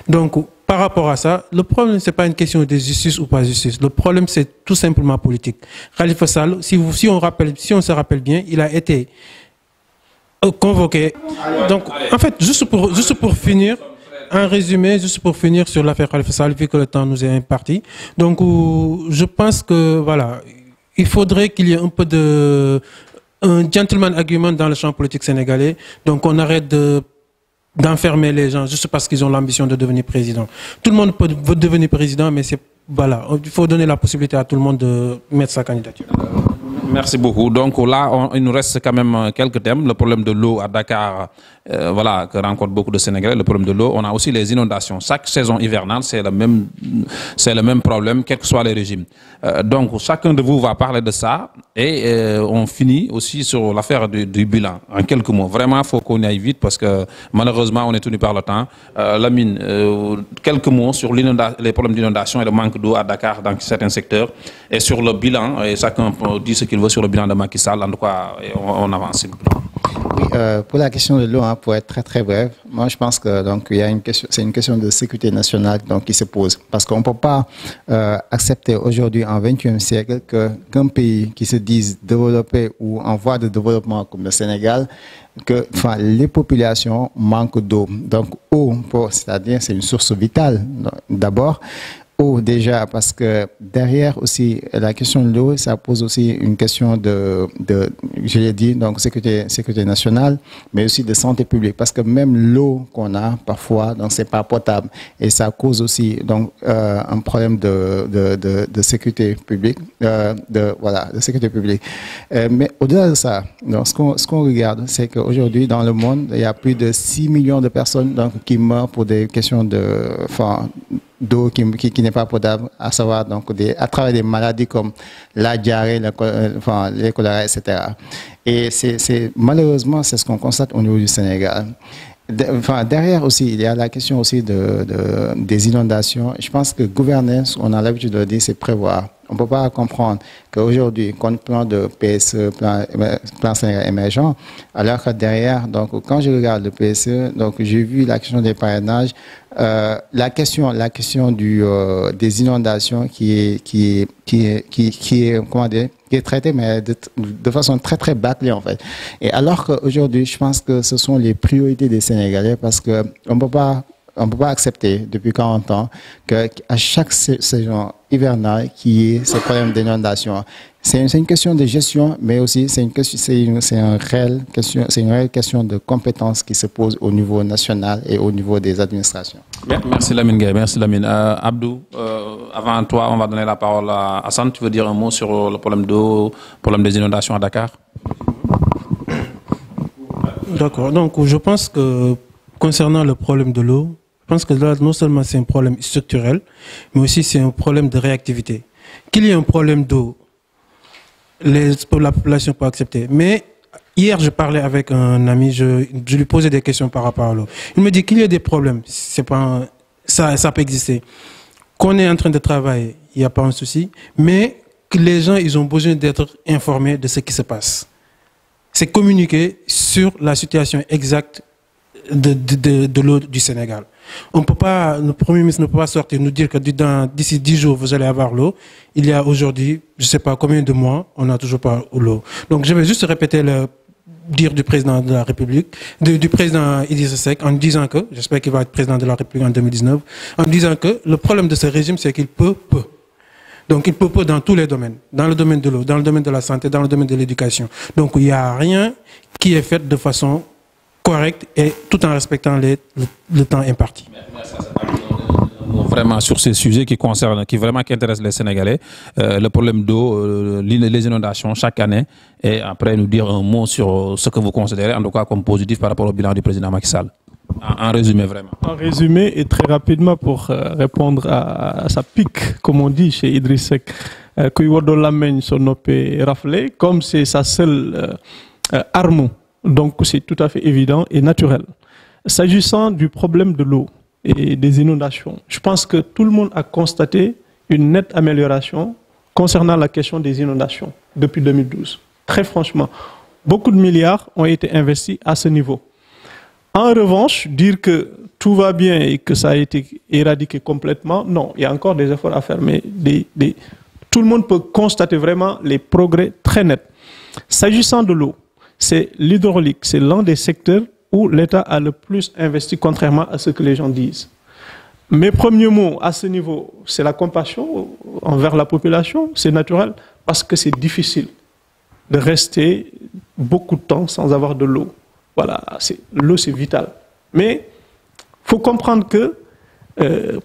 Donc par rapport à ça, le problème ce n'est pas une question de justice ou pas justice. Le problème c'est tout simplement politique. Khalifa Sall, si on se rappelle bien, il a été convoqué. Donc en fait, juste pour finir, un résumé, juste pour finir sur l'affaire Khalifa Sall, vu que le temps nous est imparti. Donc je pense que voilà, il faudrait qu'il y ait un peu un gentleman agreement dans le champ politique sénégalais. Donc on arrête d'enfermer les gens juste parce qu'ils ont l'ambition de devenir président. Tout le monde veut devenir président, mais voilà, il faut donner la possibilité à tout le monde de mettre sa candidature. Merci beaucoup. Donc là, il nous reste quand même quelques thèmes. Le problème de l'eau à Dakar, voilà, que rencontrent beaucoup de Sénégalais. Le problème de l'eau. On a aussi les inondations. Chaque saison hivernale, c'est le même problème, quels que soient les régimes. Donc chacun de vous va parler de ça. Et on finit aussi sur l'affaire du bilan. En quelques mots. Vraiment, il faut qu'on y aille vite parce que malheureusement, on est tenu par le temps. Lamine, quelques mots sur les problèmes d'inondation et le manque d'eau à Dakar dans certains secteurs. Et sur le bilan, et chacun dit ce qu'il veut sur le bilan de Macky Sall. En tout cas, on avance. Oui, pour la question de l'eau, hein, pour être très très bref, moi je pense que c'est une question de sécurité nationale donc, qui se pose. Parce qu'on ne peut pas accepter aujourd'hui en 21e siècle qu'un pays qui se dise développé ou en voie de développement comme le Sénégal, que les populations manquent d'eau. Donc eau, c'est-à-dire c'est une source vitale d'abord. eau déjà, parce que derrière aussi la question de l'eau, ça pose aussi une question je l'ai dit, donc sécurité nationale, mais aussi de santé publique, parce que même l'eau qu'on a parfois, donc c'est pas potable, et ça cause aussi donc un problème de sécurité publique, de sécurité publique. Mais au-delà de ça, donc ce qu'on regarde, c'est qu'aujourd'hui dans le monde, il y a plus de 6 millions de personnes donc qui meurent pour des questions d'eau qui n'est pas potable, à savoir donc à travers des maladies comme la diarrhée, les choléra, etc. Et malheureusement, c'est ce qu'on constate au niveau du Sénégal. Derrière aussi, il y a la question aussi des inondations. Je pense que gouverner, on a l'habitude de le dire, c'est prévoir. On ne peut pas comprendre qu'aujourd'hui, compte plan de PSE, plan Sénégal émergent, alors que derrière, donc, quand je regarde le PSE, donc, j'ai vu la question des parrainages, la question des inondations qui est traitée, mais de façon très, très bâclée, en fait. Et alors qu'aujourd'hui, je pense que ce sont les priorités des Sénégalais parce que on ne peut pas accepter depuis 40 ans qu'à chaque saison hivernale qu'il y ait ce problème d'inondation. C'est une question de gestion, mais aussi c'est une réelle question de compétences qui se pose au niveau national et au niveau des administrations. Merci Lamine Gueye, merci Lamine. Abdou, avant toi, on va donner la parole à Hassan. Tu veux dire un mot sur le problème d'eau, problème des inondations à Dakar? D'accord. Donc, je pense que concernant le problème de l'eau, je pense que là, non seulement c'est un problème structurel, mais aussi c'est un problème de réactivité. Qu'il y ait un problème d'eau, la population peut accepter. Mais hier, je parlais avec un ami, je lui posais des questions par rapport à l'eau. Il me dit qu'il y a des problèmes, ça peut exister. Qu'on est en train de travailler, il n'y a pas un souci, mais que les gens, ils ont besoin d'être informés de ce qui se passe. C'est communiquer sur la situation exacte de l'eau du Sénégal. On peut pas, le Premier ministre ne peut pas sortir nous dire que d'ici 10 jours, vous allez avoir l'eau. Il y a aujourd'hui, je ne sais pas combien de mois, on n'a toujours pas l'eau. Donc je vais juste répéter le dire du président de la République, du président Idrissa Seck, en disant que, j'espère qu'il va être président de la République en 2019, en disant que le problème de ce régime, c'est qu'il peut peu. Donc il peut peu dans tous les domaines, dans le domaine de l'eau, dans le domaine de la santé, dans le domaine de l'éducation. Donc il n'y a rien qui est fait de façon correct et tout en respectant le temps imparti. Vraiment sur ces sujets qui intéressent les Sénégalais, le problème d'eau, les inondations chaque année, et après nous dire un mot sur ce que vous considérez en tout cas comme positif par rapport au bilan du président Macky Sall. En résumé, vraiment. En résumé et très rapidement pour répondre à sa pique, comme on dit chez Idriss Seck, comme c'est sa seule arme. Donc c'est tout à fait évident et naturel. S'agissant du problème de l'eau et des inondations, je pense que tout le monde a constaté une nette amélioration concernant la question des inondations depuis 2012. Très franchement, beaucoup de milliards ont été investis à ce niveau. En revanche, dire que tout va bien et que ça a été éradiqué complètement, non, il y a encore des efforts à faire, mais tout le monde peut constater vraiment les progrès très nets. S'agissant de l'eau, c'est l'hydraulique, c'est l'un des secteurs où l'État a le plus investi, contrairement à ce que les gens disent. Mes premiers mots à ce niveau, c'est la compassion envers la population, c'est naturel, parce que c'est difficile de rester beaucoup de temps sans avoir de l'eau. Voilà, l'eau c'est vital. Mais il faut comprendre que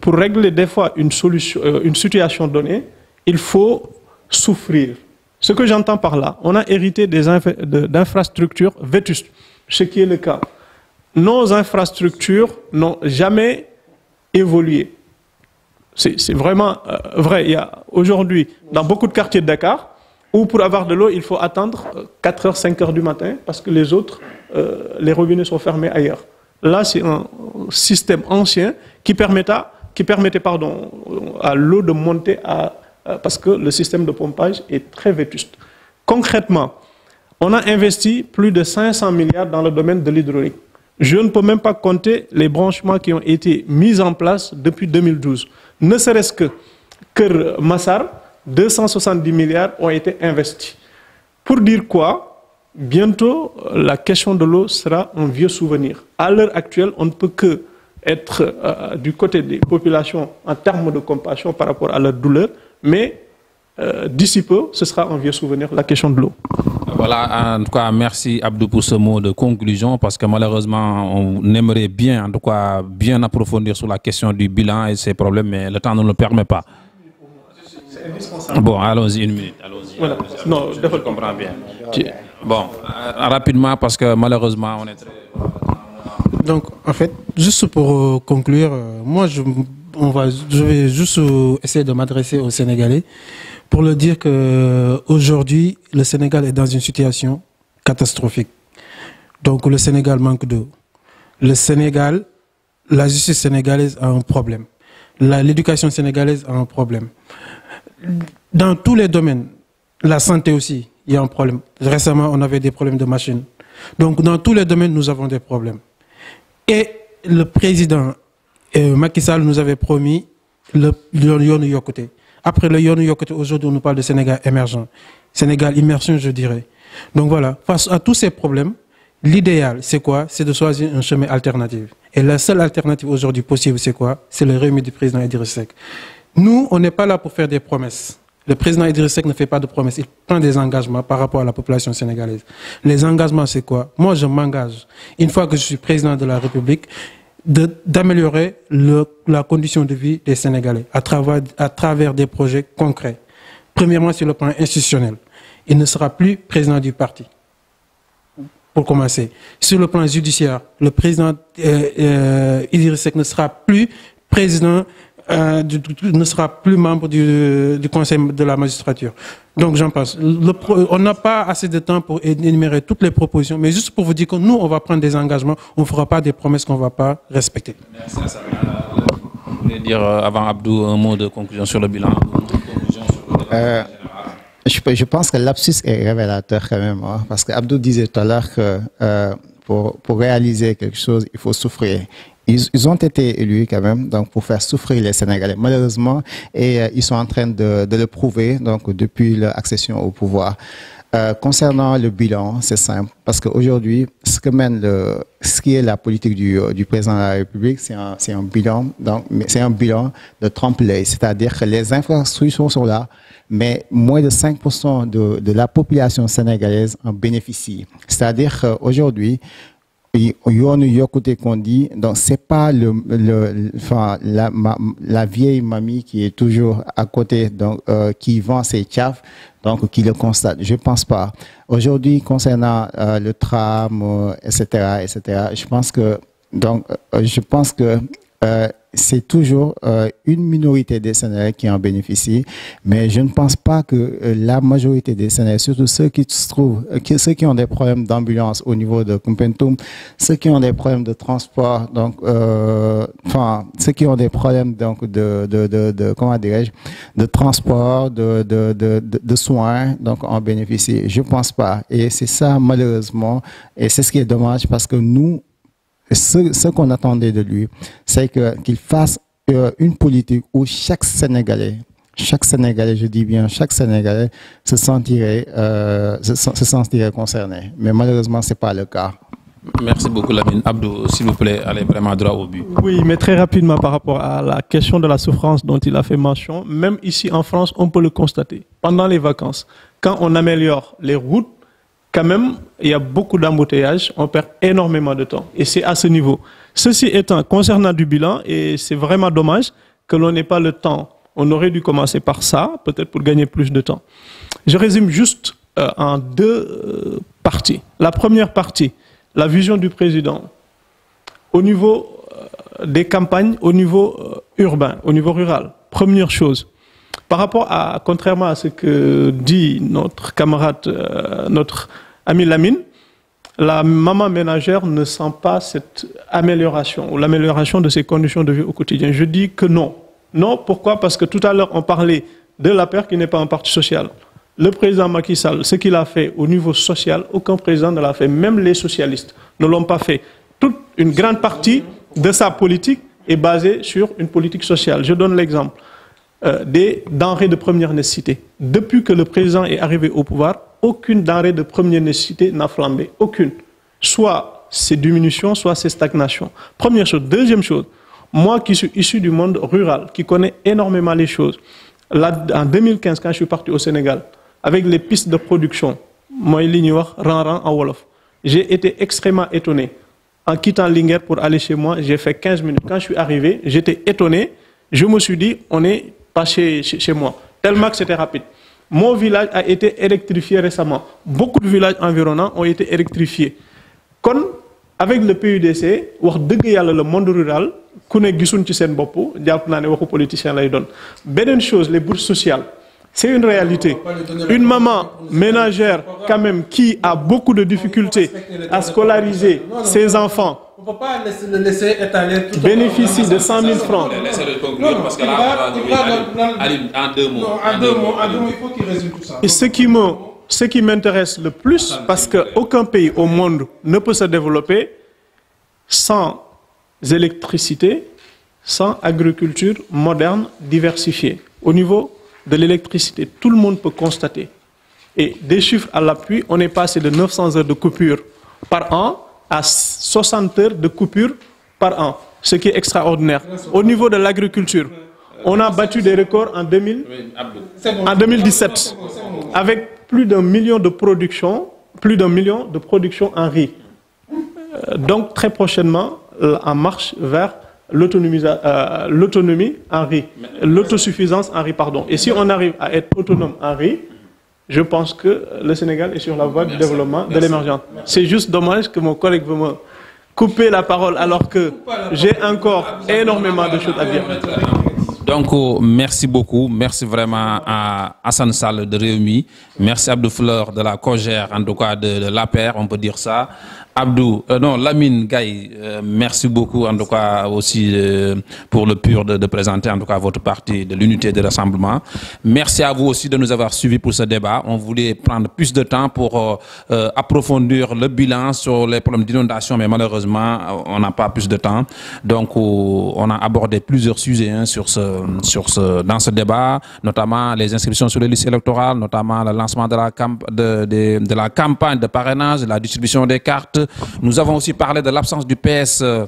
pour régler des fois une situation donnée, il faut souffrir. Ce que j'entends par là, on a hérité d'infrastructures vétustes, ce qui est le cas. Nos infrastructures n'ont jamais évolué. C'est vraiment vrai. Il y a aujourd'hui, dans beaucoup de quartiers de Dakar, où pour avoir de l'eau, il faut attendre 4h, 5h du matin, parce que les autres, les robinets sont fermés ailleurs. Là, c'est un système ancien qui permettait à l'eau de monter parce que le système de pompage est très vétuste. Concrètement, on a investi plus de 500 milliards dans le domaine de l'hydraulique. Je ne peux même pas compter les branchements qui ont été mis en place depuis 2012. Ne serait-ce que Keur Massar, 270 milliards ont été investis. Pour dire quoi, bientôt, la question de l'eau sera un vieux souvenir. À l'heure actuelle, on ne peut que être du côté des populations en termes de compassion par rapport à leur douleur, mais d'ici peu, ce sera un vieux souvenir, la question de l'eau. Voilà, en tout cas, merci Abdou pour ce mot de conclusion, parce que malheureusement, on aimerait bien, en tout cas, bien approfondir sur la question du bilan et ses problèmes, mais le temps ne le permet pas. Bon, allons-y, une minute. Allons-y. Voilà. Non, je comprends bien. Bon, rapidement, parce que malheureusement, on est très... Donc, en fait, juste pour conclure, moi, je vais juste essayer de m'adresser aux Sénégalais pour leur dire qu'aujourd'hui, le Sénégal est dans une situation catastrophique. Donc, le Sénégal manque d'eau. Le Sénégal, la justice sénégalaise a un problème. L'éducation sénégalaise a un problème. Dans tous les domaines, la santé aussi, il y a un problème. Récemment, on avait des problèmes de machines. Donc, dans tous les domaines, nous avons des problèmes. Et le président Macky Sall nous avait promis le Yoonu Yokkute. Après le Yoonu Yokkute, aujourd'hui, on nous parle de Sénégal émergent. Sénégal immersion, je dirais. Donc voilà, face à tous ces problèmes, l'idéal, c'est quoi? C'est de choisir un chemin alternatif. Et la seule alternative aujourd'hui possible, c'est quoi? C'est le régime du président Idriss Seck. Nous, on n'est pas là pour faire des promesses. Le président Idriss Seck ne fait pas de promesses. Il prend des engagements par rapport à la population sénégalaise. Les engagements, c'est quoi? Moi, je m'engage, une fois que je suis président de la République, d'améliorer la condition de vie des Sénégalais à travers des projets concrets. Premièrement, sur le plan institutionnel. Il ne sera plus président du parti. Pour commencer. Sur le plan judiciaire, le président Idriss Seck ne sera plus président, ne sera plus membre du Conseil de la magistrature. Donc j'en passe. On n'a pas assez de temps pour énumérer toutes les propositions, mais juste pour vous dire que nous, on va prendre des engagements, on ne fera pas des promesses qu'on ne va pas respecter. Merci. Vous voulez dire avant Abdou un mot de conclusion sur le bilan? Je pense que l'absus est révélateur quand même, hein, parce qu'Abdou disait tout à l'heure que pour réaliser quelque chose, il faut souffrir. Ils ont été élus quand même, donc pour faire souffrir les Sénégalais, malheureusement, et ils sont en train de le prouver, donc depuis leur accession au pouvoir. Concernant le bilan, c'est simple, parce qu'aujourd'hui, ce qui est la politique du président de la République, c'est un bilan, donc c'est un bilan de trompe-l'œil, c'est-à-dire que les infrastructures sont là, mais moins de 5% de la population sénégalaise en bénéficie. C'est-à-dire qu'aujourd'hui, Yoonu Yokkute qu'on dit, donc c'est pas la vieille mamie qui est toujours à côté, donc qui vend ses tchafs, donc qui le constate. Je pense pas. Aujourd'hui, concernant le tram, etc., je pense que c'est toujours une minorité des Sénégalais qui en bénéficient, mais je ne pense pas que la majorité des Sénégalais, surtout ceux ceux qui ont des problèmes d'ambulance au niveau de Koumpentoum, ceux qui ont des problèmes de transport, donc ceux qui ont des problèmes donc comment dirais-je, de transport, de soins, donc en bénéficient. Je pense pas, et c'est ça malheureusement, et c'est ce qui est dommage parce que nous, ce qu'on attendait de lui, c'est qu'il fasse une politique où chaque Sénégalais, je dis bien chaque Sénégalais, se sentirait concerné. Mais malheureusement, ce n'est pas le cas. Merci beaucoup, Lamine. Abdou, s'il vous plaît, allez vraiment droit au but. Oui, mais très rapidement par rapport à la question de la souffrance dont il a fait mention, même ici en France, on peut le constater. Pendant les vacances, quand on améliore les routes, quand même, il y a beaucoup d'embouteillages, on perd énormément de temps. Et c'est à ce niveau. Ceci étant, concernant du bilan, et c'est vraiment dommage que l'on n'ait pas le temps, on aurait dû commencer par ça, peut-être pour gagner plus de temps. Je résume juste en deux parties. La première partie, la vision du président au niveau des campagnes, au niveau urbain, au niveau rural. Première chose. Par rapport à, contrairement à ce que dit notre camarade, notre ami Lamine, la maman ménagère ne sent pas cette amélioration ou l'amélioration de ses conditions de vie au quotidien. Je dis que non. Non, pourquoi? Parce que tout à l'heure, on parlait de l'APR qui n'est pas un parti social. Le président Macky Sall, ce qu'il a fait au niveau social, aucun président ne l'a fait. Même les socialistes ne l'ont pas fait. Toute une grande partie de sa politique est basée sur une politique sociale. Je donne l'exemple. Des denrées de première nécessité. Depuis que le président est arrivé au pouvoir, aucune denrée de première nécessité n'a flambé. Aucune. Soit c'est diminution, soit c'est stagnation. Première chose. Deuxième chose, moi qui suis issu du monde rural, qui connais énormément les choses, là, en 2015, quand je suis parti au Sénégal, avec les pistes de production, moi, ran en Wolof, j'ai été extrêmement étonné. En quittant Linguère pour aller chez moi, j'ai fait 15 minutes. Quand je suis arrivé, j'étais étonné. Je me suis dit, on n'est pas chez moi. Tellement que c'était rapide. Mon village a été électrifié récemment. Beaucoup de villages environnants ont été électrifiés. Comme avec le PUDC, le monde rural, benen chose, les bourses sociales, c'est une réalité. Une maman ménagère, quand même, qui a beaucoup de difficultés à scolariser ses enfants, on ne peut pas le laisser étaler tout bénéficie de 100 000 francs. Laissez-le conclure parce que là, en deux mots. En deux mots, il faut qu'il résume tout ça. Et ce qui m'intéresse le plus, parce qu'aucun pays au monde ne peut se développer sans électricité, sans agriculture moderne, diversifiée. Au niveau de l'électricité, tout le monde peut constater. Et des chiffres à l'appui, on est passé de 900 heures de coupure par an à 60 heures de coupure par an, ce qui est extraordinaire. Au niveau de l'agriculture, on a battu des records en 2017, avec plus d'1 million de production, en riz. Donc très prochainement, en marche vers l'autonomie en riz, l'autosuffisance en riz, pardon. Et si on arrive à être autonome en riz, je pense que le Sénégal est sur la voie du développement, de l'émergence. C'est juste dommage que mon collègue veut me couper la parole alors que j'ai encore énormément de choses à dire. Donc, merci beaucoup. Merci vraiment à Hassan Sall de Réumi. Merci Abdou Fleur de la Cogère, en tout cas de l'APR, on peut dire ça. Lamine Gaye, merci beaucoup en tout cas aussi pour le PUR de présenter en tout cas votre parti de l'unité de rassemblement. Merci à vous aussi de nous avoir suivis pour ce débat. On voulait prendre plus de temps pour approfondir le bilan sur les problèmes d'inondation, mais malheureusement, on n'a pas plus de temps. Donc, on a abordé plusieurs sujets dans ce débat, notamment les inscriptions sur les listes électorales, notamment le lancement de la campagne de parrainage, la distribution des cartes. Nous avons aussi parlé de l'absence du PS à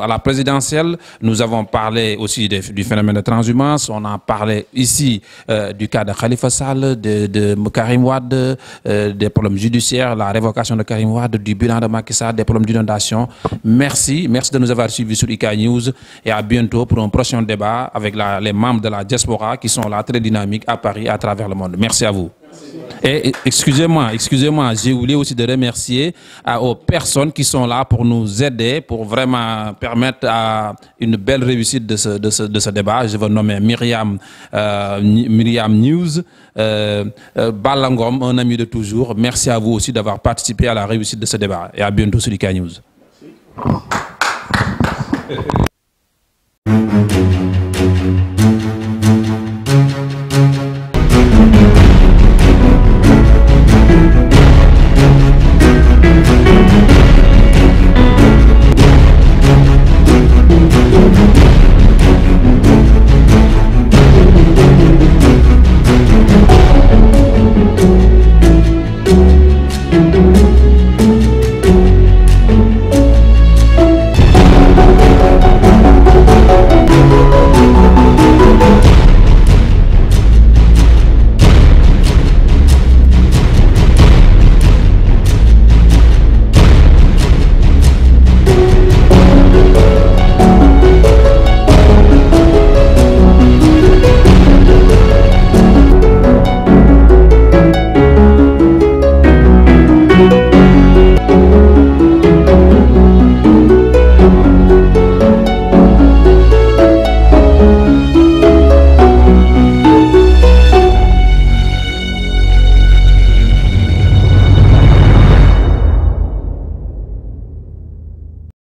la présidentielle. Nous avons parlé aussi du phénomène de transhumance. On a parlé ici du cas de Khalifa Sall, de Karim Wade, des problèmes judiciaires, la révocation de Karim Wade, du bilan de Macky Sall, des problèmes d'inondation. Merci de nous avoir suivis sur IK News et à bientôt pour un prochain débat avec les membres de la diaspora qui sont là très dynamiques à Paris et à travers le monde. Merci à vous. Et excusez-moi, j'ai oublié aussi de remercier aux personnes qui sont là pour nous aider, pour vraiment permettre à une belle réussite de ce débat. Je veux nommer Myriam News, Balangom, un ami de toujours. Merci à vous aussi d'avoir participé à la réussite de ce débat et à bientôt sur IK News. Merci.